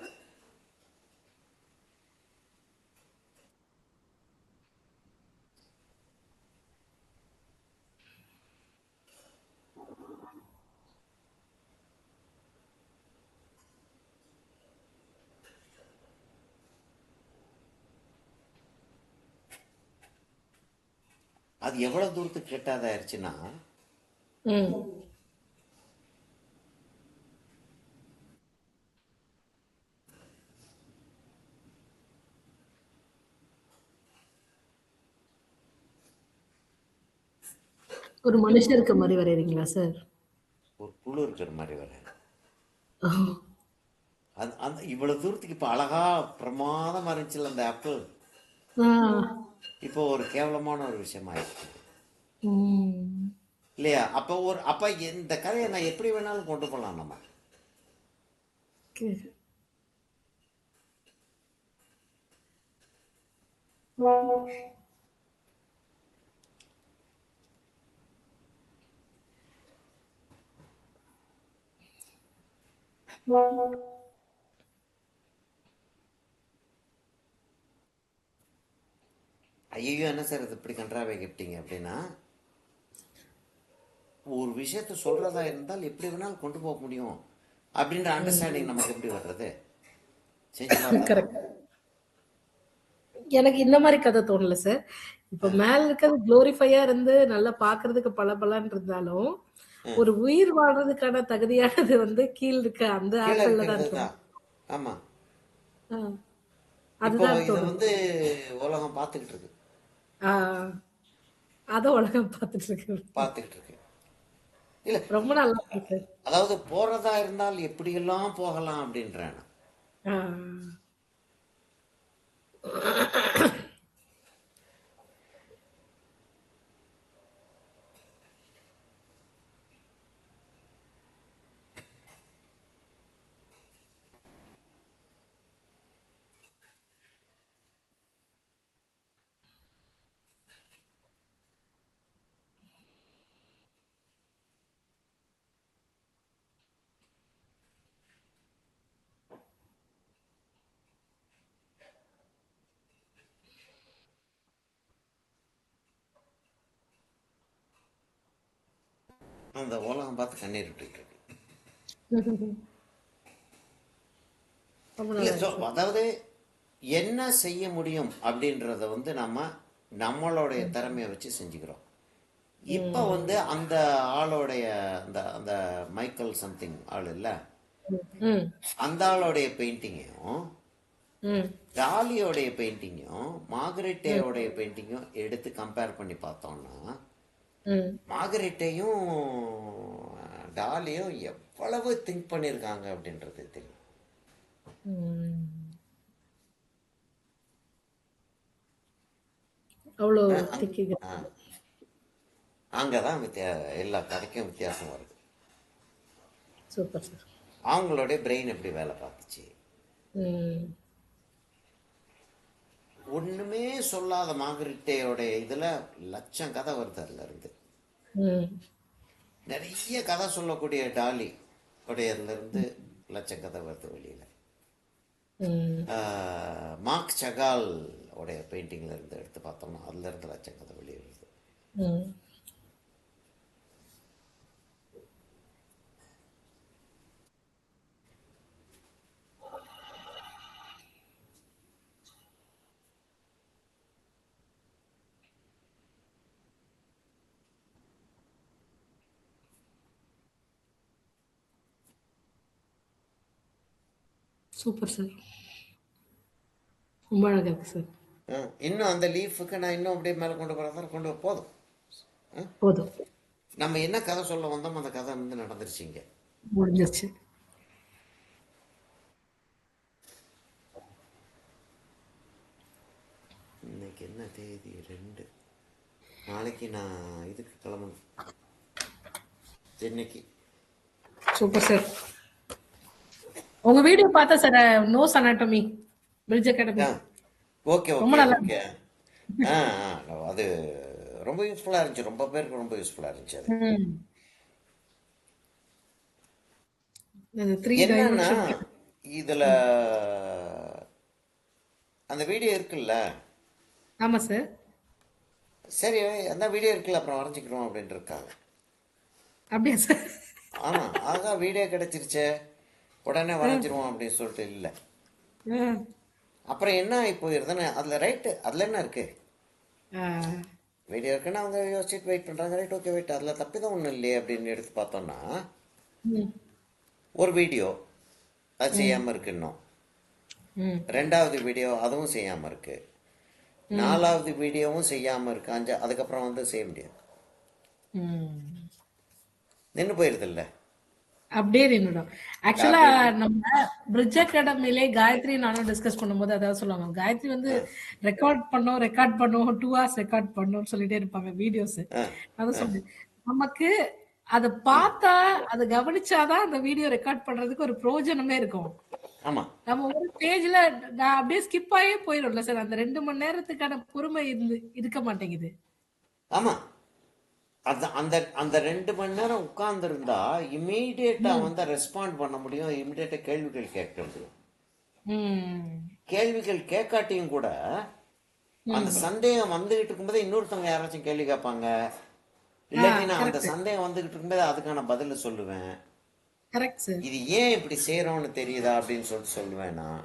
அது எவ்வளவு தூரத்துக்கு கெட்டாதாயிருச்சுன்னா, ம் ஒரு மனுஷன் இருக்க மாதிரி வரையறீங்களா சார்? ஒரு புழு இருக்கிற மாதிரி வர, அது அந்த இவ்வளவு தூரத்துக்கு இப்போ அழகா பிரமாதமா இருந்துச்சுல்ல அந்த ஆப்பிள், ஆ. இப்போ ஒரு கேவலமான ஒரு விஷயம் ஆயிடுச்சு ம். இல்லையா. அப்ப இந்த கதையை நான் எப்படி வேணாலும் கொண்டு போகலாம் நம்ம. ஓகே. ஐயோ என்ன சார் இது இப்படி கன்றாவே கேட்டீங்க அப்படின்னா, ஒரு விஷயத்த சொல்றதா இருந்தால் எப்படி வேணாலும் கொண்டு போக முடியும் அப்படின்ற அண்டர்ஸ்டாண்டிங் நமக்கு எப்படி வர்றது? செஞ்சு பார்த்தா தான். கரெக்ட். எனக்கு இந்த மாரி கதை தோணல சார். இப்ப மேல இருக்கிறது குளோரிஃபையா இருந்து நல்லா பார்க்கறதுக்கு பளபளன்னு இருந்தாலும், ஒரு உயிர் வாழ்றதுக்கான தகுதியானது வந்து கீழ இருக்க அந்த கீழே ஆப்பிள்ல தான் இருக்கிறது இருக்கும். தான். ஆமா. ஆ. இப்போ அதுதான் இதை தோணுது. வந்து உலகம் பார்த்துக்கிட்டு இருக்கு, ஆ. அத உலகம் பார்த்துட்டு இருக்கு. பார்த்துக்கிட்டு இருக்கு. இல்ல, ரொம்ப நல்லா இருக்கு சார். அதாவது போறதா இருந்தால் எப்படியெல்லாம் போகலாம் அப்படின்றேன் நான். ஆ. அந்த உலகம் பார்த்து கண்ணீர் விட்டுக்கிட்டு இருக்கு. ரொம்ப இல்ல நல்லா இருக்கு. அதாவது என்ன செய்ய முடியும் அப்படின்றத வந்து நம்ம நம்மளுடைய திறமையை வச்சு செஞ்சுக்கிறோம். இப்போ வந்து அந்த ஆளோடைய அந்த அந்த மைக்கேல் சம்திங் ஆள் இல்லை, ம். அந்த ஆளோடைய பெயிண்டிங்கையும் ம். டாலியோடைய பெயிண்டிங்கும் ம். மார்கரெட்டேயோடைய பெயிண்டிங்கும் எடுத்து கம்பேர் பண்ணி பார்த்தோம்னா, ம். மார்கரெட்டையும் டாலியும் எவ்வளவு திங்க் பண்ணியிருக்காங்க அப்படின்றது தெரியும். ம். அவ்வளோ திங்கிங். அங்கே தான் எல்லா கதைக்கும் வித்தியாசம் வருது. Super sir. அவங்களுடைய பிரெயின் எப்படி வேலை பார்த்துச்சு. ம். ஒன்றுமே சொல்லாத மார்கரெட்டையோடைய இதில் லட்சம் கதை வருது. அதுல இருந்து ம். நிறைய கதை சொல்லக்கூடிய டாலி உடையதுலேருந்து லட்சம் கதை வருது வெளியில். ம். மார்க் சகால் உடைய பெயிண்டிங்கில் இருந்து எடுத்து பார்த்தோம்னா அதுலேருந்து லட்சம் கதை வெளியே வருது. ம். Super sir. ரொம்ப அழகா இருக்கு சார். இன்னும் அந்த லீஃபுக்கு நான் இன்னும் அப்படியே மேலே கொண்டு போகிறதா கொண்டு போதும். போதும். நம்ம என்ன கதை சொல்ல வந்தோம் அந்த கதை வந்து நடந்துருச்சு இங்கே. முடிஞ்சிருச்சு. இன்னைக்கு என்ன தேதி 2. நாளைக்கு நான் இதுக்கு கிளம்பணும், சென்னைக்கு. Super sir. உங்க வீடியோ பார்த்தா sir, nose anatomy bridge academy. Okay ரொம்ப ஓகே நல்லா ஓகே. அது ரொம்ப யூஸ்ஃபுல்லாக இருந்துச்சு. ரொம்ப பேருக்கு ரொம்ப யூஸ்ஃபுல்லாக இருந்துச்சு அது. ம். அந்த 3 என்னன்னா டைமென்ஷன். இதில் அந்த வீடியோ இருக்குல்ல, ஆமா சார். சரி அந்த வீடியோ இருக்குல்ல அப்புறம் வரைஞ்சிக்கிறோம் அப்படின்ட்டு இருக்காங்க. அப்படியா சார்? ஆமாம், அதான் வீடியோ கிடச்சிருச்சே உடனே வரைஞ்சிருவோம் அப்படின்னு சொல்லிட்டு இல்லை. ம். அப்புறம் என்ன ஆகி போயிருதுன்னு அதில் ரைட்டு, அதில் என்ன இருக்குது, ஆ. வீடியோ இருக்குன்னா அவங்க யோசிச்சுட்டு வெயிட் பண்ணுறாங்க. ரைட் ஓகே வெயிட், அதில் தப்பி தான் ஒன்றும் இல்லையே அப்படின்னு எடுத்து பார்த்தோன்னா ம். ஒரு வீடியோ அது செய்யாமல் இருக்கு. இன்னும் ம். 2வது வீடியோ அதுவும் செய்யாமல் இருக்கு. 4வது வீடியோவும் செய்யாமல் இருக்கு. அதுக்கப்புறம் வந்து செய்ய முடியாது, ம். நின்று போயிருது இல்லை. அப்படியே நின்னுடும். ஆக்சுவலா அப்படியே நின்னு- நம்ம பிரிட்ஜ் அகாடமிலே காயத்ரி நானும் டிஸ்கஸ் பண்ணும்போது அதாவது சொல்லுவாங்க, காயத்ரி வந்து ரெக்கார்ட் பண்ணோம் 2 hours ரெக்கார்ட் பண்ணோம்னு சொல்லிட்டே இருப்பாங்க வீடியோஸ். ஆ அதான் சொன்னேன், நமக்கு அதை பார்த்தா அதை கவனிச்சாதான் அந்த வீடியோ ரெக்கார்ட் பண்றதுக்கு ஒரு பிரயோஜனமே இருக்கும். ஆமாம் நம்ம ஒரு பேஜ்ல நான் அப்படியே ஸ்கிப் ஆகி போயிடும்ல சார், அந்த 2 மணி நேரத்துக்கான பொறுமை இருக்க மாட்டேங்குது. ஆமாம். அது அந்த அந்த 2 மணி நேரம் உட்கார்ந்துருந்தா இமீடியட்டாக வந்து ரெஸ்பாண்ட் பண்ண முடியும், இமீடியட்டாக கேள்விகள் கேட்க முடியும். ம். கேள்விகள் கேட்காட்டியும் கூட அந்த சந்தேகம் வந்துகிட்டு இருக்கும்போது இன்னொருத்தவங்க யாராச்சும் கேள்வி கேட்பாங்க, இல்லாட்டி நான் அந்த கரெக்ட். சந்தேகம் வந்துகிட்டு இருக்கும்போது அதுக்கான பதில சொல்லுவேன். Correct sir. இது ஏன் இப்படி செய்யறோம்னு தெரியுதா அப்படின்னு சொல்லிட்டு சொல்லுவேன் நான்.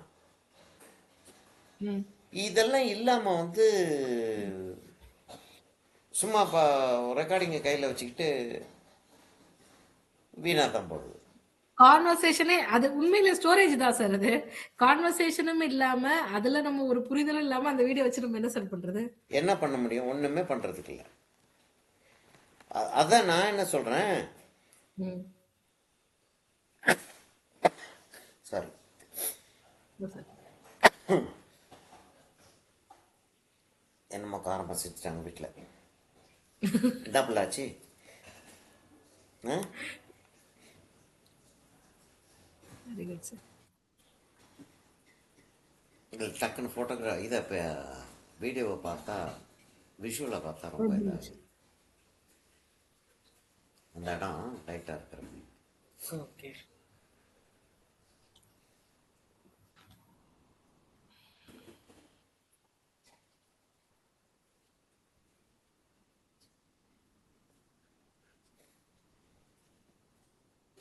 ம். இதெல்லாம் இல்லாம வந்து சும்மா ரெக்கார்டிங்கை கையில வச்சுக்கிட்டு வீணா தான் போடுது. கான்வர்சேஷனே அது உண்மையிலே ஸ்டோரேஜ் தான் சார். அது கான்வர்சேஷனும் இல்லாம அதுல நம்ம ஒரு புரிதலும் இல்லாம அந்த வீடியோ வச்சு நம்ம என்ன சார் பண்றது? என்ன பண்ண முடியும், ஒண்ணுமே பண்றதுக்கு இல்லை. அதான் நான் என்ன சொல்றேன், ம். சாரி இல்ல சார். என்னமோ காரம் பசிச்சுட்டாங்க வீட்டில். இந்தாப்பிள்ளாச்சு. Very good sir. இதில் டக்குன்னு இதை இப்போ வீடியோவை பார்த்தா விஷுவலை பார்த்தா ரொம்ப இதாகுது. அந்த இடம் டைட்டாக இருக்கிறது. ஓகே.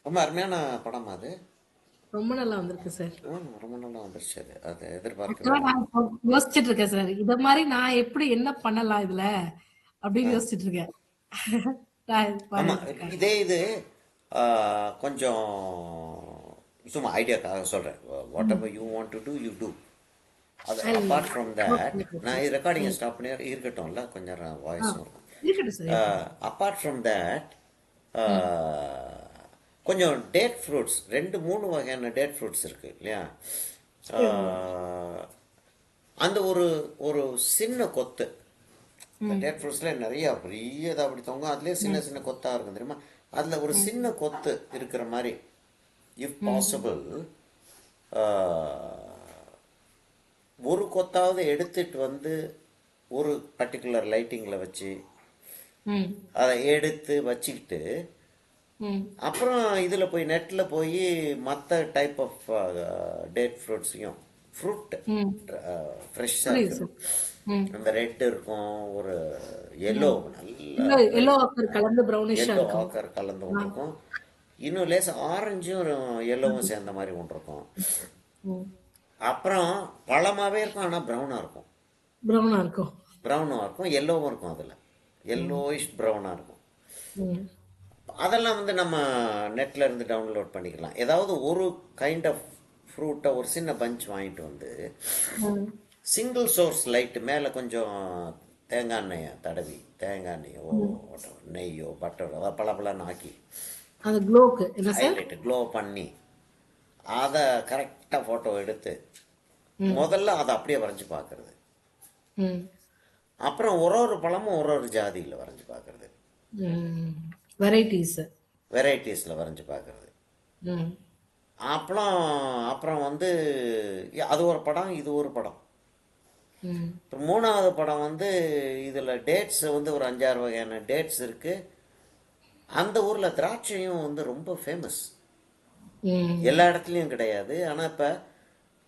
ரொம்ப அருமையான படம் அது. ரொம்ப நல்லா வந்திருக்கு சார். ரொம்ப நல்லா வந்துருச்சு. அது ஆக்சுவலா எதிர்பார்க்கவே இல்லை. நான் இப்போ யோசிச்சுட்டு இருக்கேன் சார், இத மாதிரி நான் எப்படி என்ன பண்ணலாம் இதுல அப்படின்னு ஆ யோசிச்சுட்டு இருக்கேன். நான் இது ஆமாம், பாருங்க. இது கொஞ்சம் சும்மா ஐடியாக்காக சொல்கிறேன். Whatever you want to do you do. அது அப்பார்ட் ஃப்ரம் தட் நான் இது ரெக்கார்டிங்கை ஸ்டாப் பண்ணி இருக்கட்டும்ல, கொஞ்சம் நேரம் வாய்ஸும் இருக்கும். இருக்கட்டும் சார், இருக்கட்டும். அப்பார்ட் ஃப்ரம் தேட் ம். கொஞ்சம் டேட் ஃப்ரூட்ஸ் 2 3 வகையான டேட் ஃப்ரூட்ஸ் இருக்கு இல்லையா? சரிங்க. ஆஹ், அந்த ஒரு ஒரு சின்ன கொத்து, இந்த ம். டேட் ஃப்ரூட்ஸில் நிறைய பெரிய இதாக அப்படி தொங்கும், அதுலேயே சின்ன ம். சின்ன கொத்தாக இருக்கும் தெரியுமா? அதில் ஒரு ம். சின்ன கொத்து இருக்கிற மாதிரி இஃப் ம். பாசிபிள் ஒரு கொத்தாவது எடுத்துட்டு வந்து ஒரு பர்டிகுலர் லைட்டிங்கில் வச்சு ம். அதை எடுத்து வச்சுக்கிட்டு ம். அப்புறம் இதில் போய் நெட்டில் போய் மற்ற டைப் ஆஃப் டேட் ஃப்ரூட்ஸையும் ஃப்ரூட் ம். ஃப்ரெஷ்ஷாக புரியுது இருக்குது. சார். ம். அந்த ரெட் இருக்கும், ஒரு எல்லோ, ம். நல்ல எல்லோ எல்லோ ஆக்கர் கலந்து ப்ரௌனிஷா எல்லோ இருக்கும். ஆக்கர் கலந்து ஆ. ஒன்று இருக்கும், இன்னும் லேசாக ஆரஞ்சும் எல்லோவும் சேர்ந்த மாதிரி ஒன்று இருக்கும். ம். அப்புறம் பழமாகவே இருக்கும், ஆனால் ப்ரௌனாக இருக்கும். ப்ரௌனா இருக்கும். ப்ரௌனாக இருக்கும், எல்லோவும் இருக்கும், அதில் ம். எல்லோயிஷ் ப்ரௌனாக இருக்கும். ம். அதெல்லாம் வந்து நம்ம நெட்டில் இருந்து டவுன்லோட் பண்ணிக்கலாம். ஏதாவது ஒரு கைண்ட் ஆஃப் ஃப்ரூட்டை ஒரு சின்ன பஞ்ச் வாங்கிட்டு வந்து ம். சிங்கிள் சோர்ஸ் லைட்டு மேலே கொஞ்சம் தேங்காய் எண்ணெயை தடவி, தேங்காய் எண்ணெயோ ம். நெய்யோ பட்டரோ அதை பளபளன்னு ஆக்கி அது க்ளோக்கு என்ன சார்? ஹைலைட்டு க்ளோ பண்ணி அதை கரெக்டாக ஃபோட்டோ எடுத்து ம். முதல்ல அதை அப்படியே வரைஞ்சி பார்க்குறது. ம். அப்புறம் ஒரு ஒரு பழமும் ஒரு ஒரு ஜாதியில் வரைஞ்சி பார்க்குறது, ம். வெரைட்டீஸ். வெரைட்டிஸில் வரைஞ்சி பார்க்குறது. ம். அப்புறம் அப்புறம் வந்து அது ஒரு படம், இது ஒரு படம். ம். இப்போ 3வது படம் வந்து இதில் டேட்ஸ் வந்து ஒரு 5 6 வகையான டேட்ஸ் இருக்குது. அந்த ஊரில் திராட்சையும் வந்து ரொம்ப ஃபேமஸ். ம். எல்லா இடத்துலையும் கிடையாது, ஆனால் இப்போ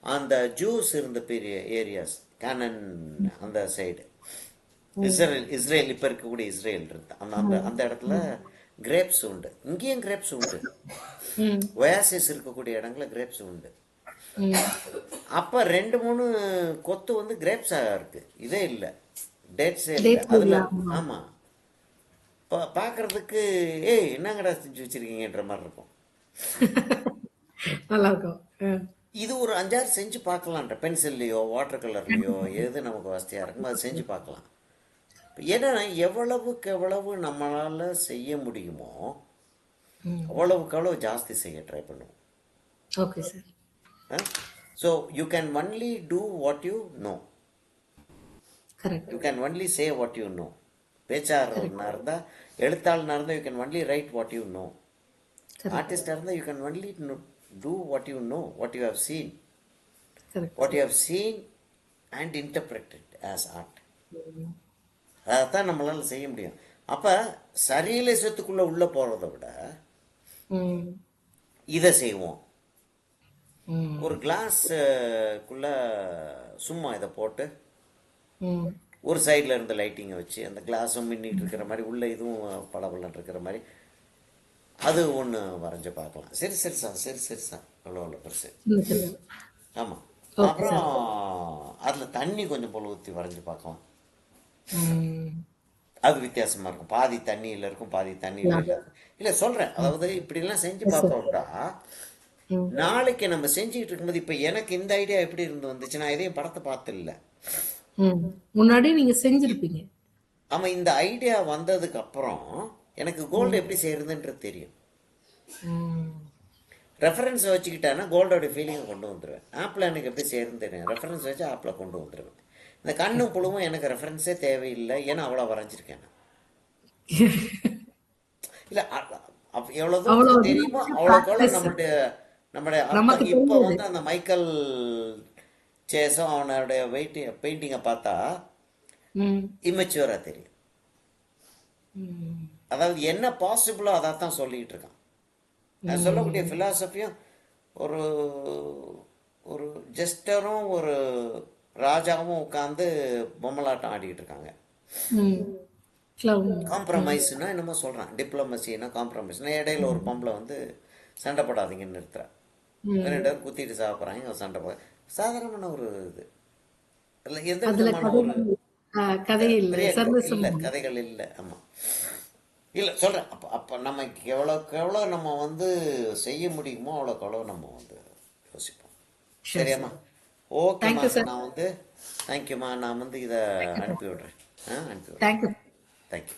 அந்த ஜூஸ் இருந்த பெரிய ஏரியாஸ், கேனன் அந்த சைடு, இஸ்ரேல் இப்போ இருக்கக்கூடிய இஸ்ரேல் இருக்கு, அந்த அந்த அந்த இடத்துல கிரேப்ஸ் உண்டு. இங்கேயும் கிரேப்ஸ் உண்டு, ம். ஒயாசிஸ் இருக்கக்கூடிய இடங்களில் கிரேப்ஸ் உண்டு. ம். அப்போ 2 3 கொத்து வந்து கிரேப்ஸாக இருக்குது, இதே இல்லை, டேட்ஸே இல்லை டேட்ஸ் அதில். இல்லாம. ஆமாம், இப்போ பார்க்குறதுக்கு ஏய் என்னங்கடா செஞ்சு வச்சுருக்கீங்கன்ற மாதிரி இருக்கும். நல்லா இருக்கும். இது ஒரு 5 6 செஞ்சு பார்க்கலான்ற, பென்சில்லையோ வாட்டர் கலர்லையோ எது நமக்கு வசதியாக இருக்குமோ அதை செஞ்சு பார்க்கலாம். ஏன்னா எவ்வளவுக்கு எவ்வளவு நம்மளால் செய்ய முடியுமோ ம். அவ்வளவுக்கு அவ்வளவு ஜாஸ்தி செய்ய ட்ரை பண்ணுவோம். Okay sir. So you can only do what you know, correct. You can only say what you know. பேச்சாளர்னா இருந்தால், எழுத்தாளனாக இருந்தால் you can only write what you know. Correct. ஆர்டிஸ்டாக இருந்தால் you can only do what you know, what you have seen, correct. What you have seen and interpreted as art. அதைத்தான் நம்மளால் செய்ய முடியும். அப்போ சரியலிசத்துக்குள்ளே உள்ளே போகிறத விட ம். இதை செய்வோம். ம். ஒரு கிளாஸுக்குள்ளே சும்மா இதை போட்டு ம். ஒரு சைடில் இருந்து லைட்டிங்கை வச்சு அந்த கிளாஸும் மின்னிட்டு இருக்கிற மாதிரி, உள்ளே இதுவும் பளபளன்னு இருக்கிற மாதிரி அது ஒன்று வரைஞ்சி பார்க்கலாம். சரி சரி சார், சரி சரி சார், அவ்வளோ பெருசு. சின்ன சின்ன. ஆமாம். ஓகே அப்புறம் சார். அதில் தண்ணி கொஞ்சம் போல் ஊற்றி வரைஞ்சி பார்க்கலாம். ம். அது வித்தியாசமாக இருக்கும், பாதி தண்ணியில் இருக்கும், பாதி தண்ணியில் இல்லை. இல்லை சொல்கிறேன், அதாவது இப்படிலாம் செஞ்சு எஸ் சார். பார்த்தோம்டா ம். நாளைக்கு நம்ம செஞ்சுக்கிட்டு இருக்கும்போது, இப்போ எனக்கு இந்த ஐடியா எப்படி இருந்து வந்துச்சு, நான் எதையும் படத்தை பார்த்துல. ம். முன்னாடி நீங்க செஞ்சிருப்பீங்க. ஆமாம், இந்த ஐடியா வந்ததுக்கு அப்புறம் எனக்கு கோல்டு எப்படி செய்யறதுன்றது தெரியும். ம். ரெஃபரன்ஸ் வச்சுக்கிட்டானா கோல்டோட ஃபீலிங்கை கொண்டு வந்துடுவேன். ஆப்பிள் எனக்கு எப்படி செய்யறதுன்னு தெரியும், ரெஃபரன்ஸ் வச்சு ஆப்பில் கொண்டு வந்துடுவேன். இந்த கண்ணும் புழுவும் எனக்கு ரெஃபரன்ஸே தேவையில்லை, ஏன்னா அவ்வளோ வரைஞ்சிருக்கேன் நான். இல்லை, எவ்வளோ அவ்வளோ தூரத்துக்கு தெரியுமோ அவ்வளோக்கு எவ்வளோ ப்ராக்டிஸ் நம்மளுடைய நமக்கு அர்த்தம். இப்போ தெரியுது. வந்து அந்த மைக்கேல் சேஸும் அவனுடைய பெயிண்டிங்கை பார்த்தா ம். இம்மெச்சுவராக தெரியும். ம். அதாவது என்ன பாசிபிளோ அதைத்தான் சொல்லிக்கிட்டு இருக்கான். நான் சொல்லக்கூடிய ஃபிலாசபியும் ஒரு ஒரு ஜெஸ்டரும் ஒரு ராஜாவும் உட்காந்து பொம்மலாட்டம் ஆடிக்கிட்டு இருக்காங்க. ம். கிளவுன். காம்ப்ரமைஸ்னா என்னமோ சொல்கிறான், டிப்ளமசின்னா காம்ப்ரமைஸ்னா இடையில ஒரு பொம்பளை வந்து சண்டை போடாதீங்கன்னு நிறுத்துறான். ம். 2 பேரும் குத்திட்டு சாப்பிட்றாங்க, சண்டை போட சாதாரணமான ஒரு இது இல்லை, எந்த அதுல விதமான ஒரு கதை இல்ல. பெரிய சர்வசம். இல்லை, கதைகள் இல்லை. ஆமாம், இல்லை சொல்கிறேன். அப்போ நமக்கு எவ்வளோக்கு எவ்வளோ நம்ம வந்து செய்ய முடியுமோ அவ்வளோக்கு எவ்வளோ நம்ம வந்து யோசிப்போம். ஷூர் சரியாம்மா? சார். ஓகேம்மா, தேங்க்யூ சார். நான் வந்து தேங்க்யூம்மா, நான் வந்து இதை அனுப்பி விடுறேன். அனுப்பி விடுறேன். தேங்க்யூ. தேங்க்யூ.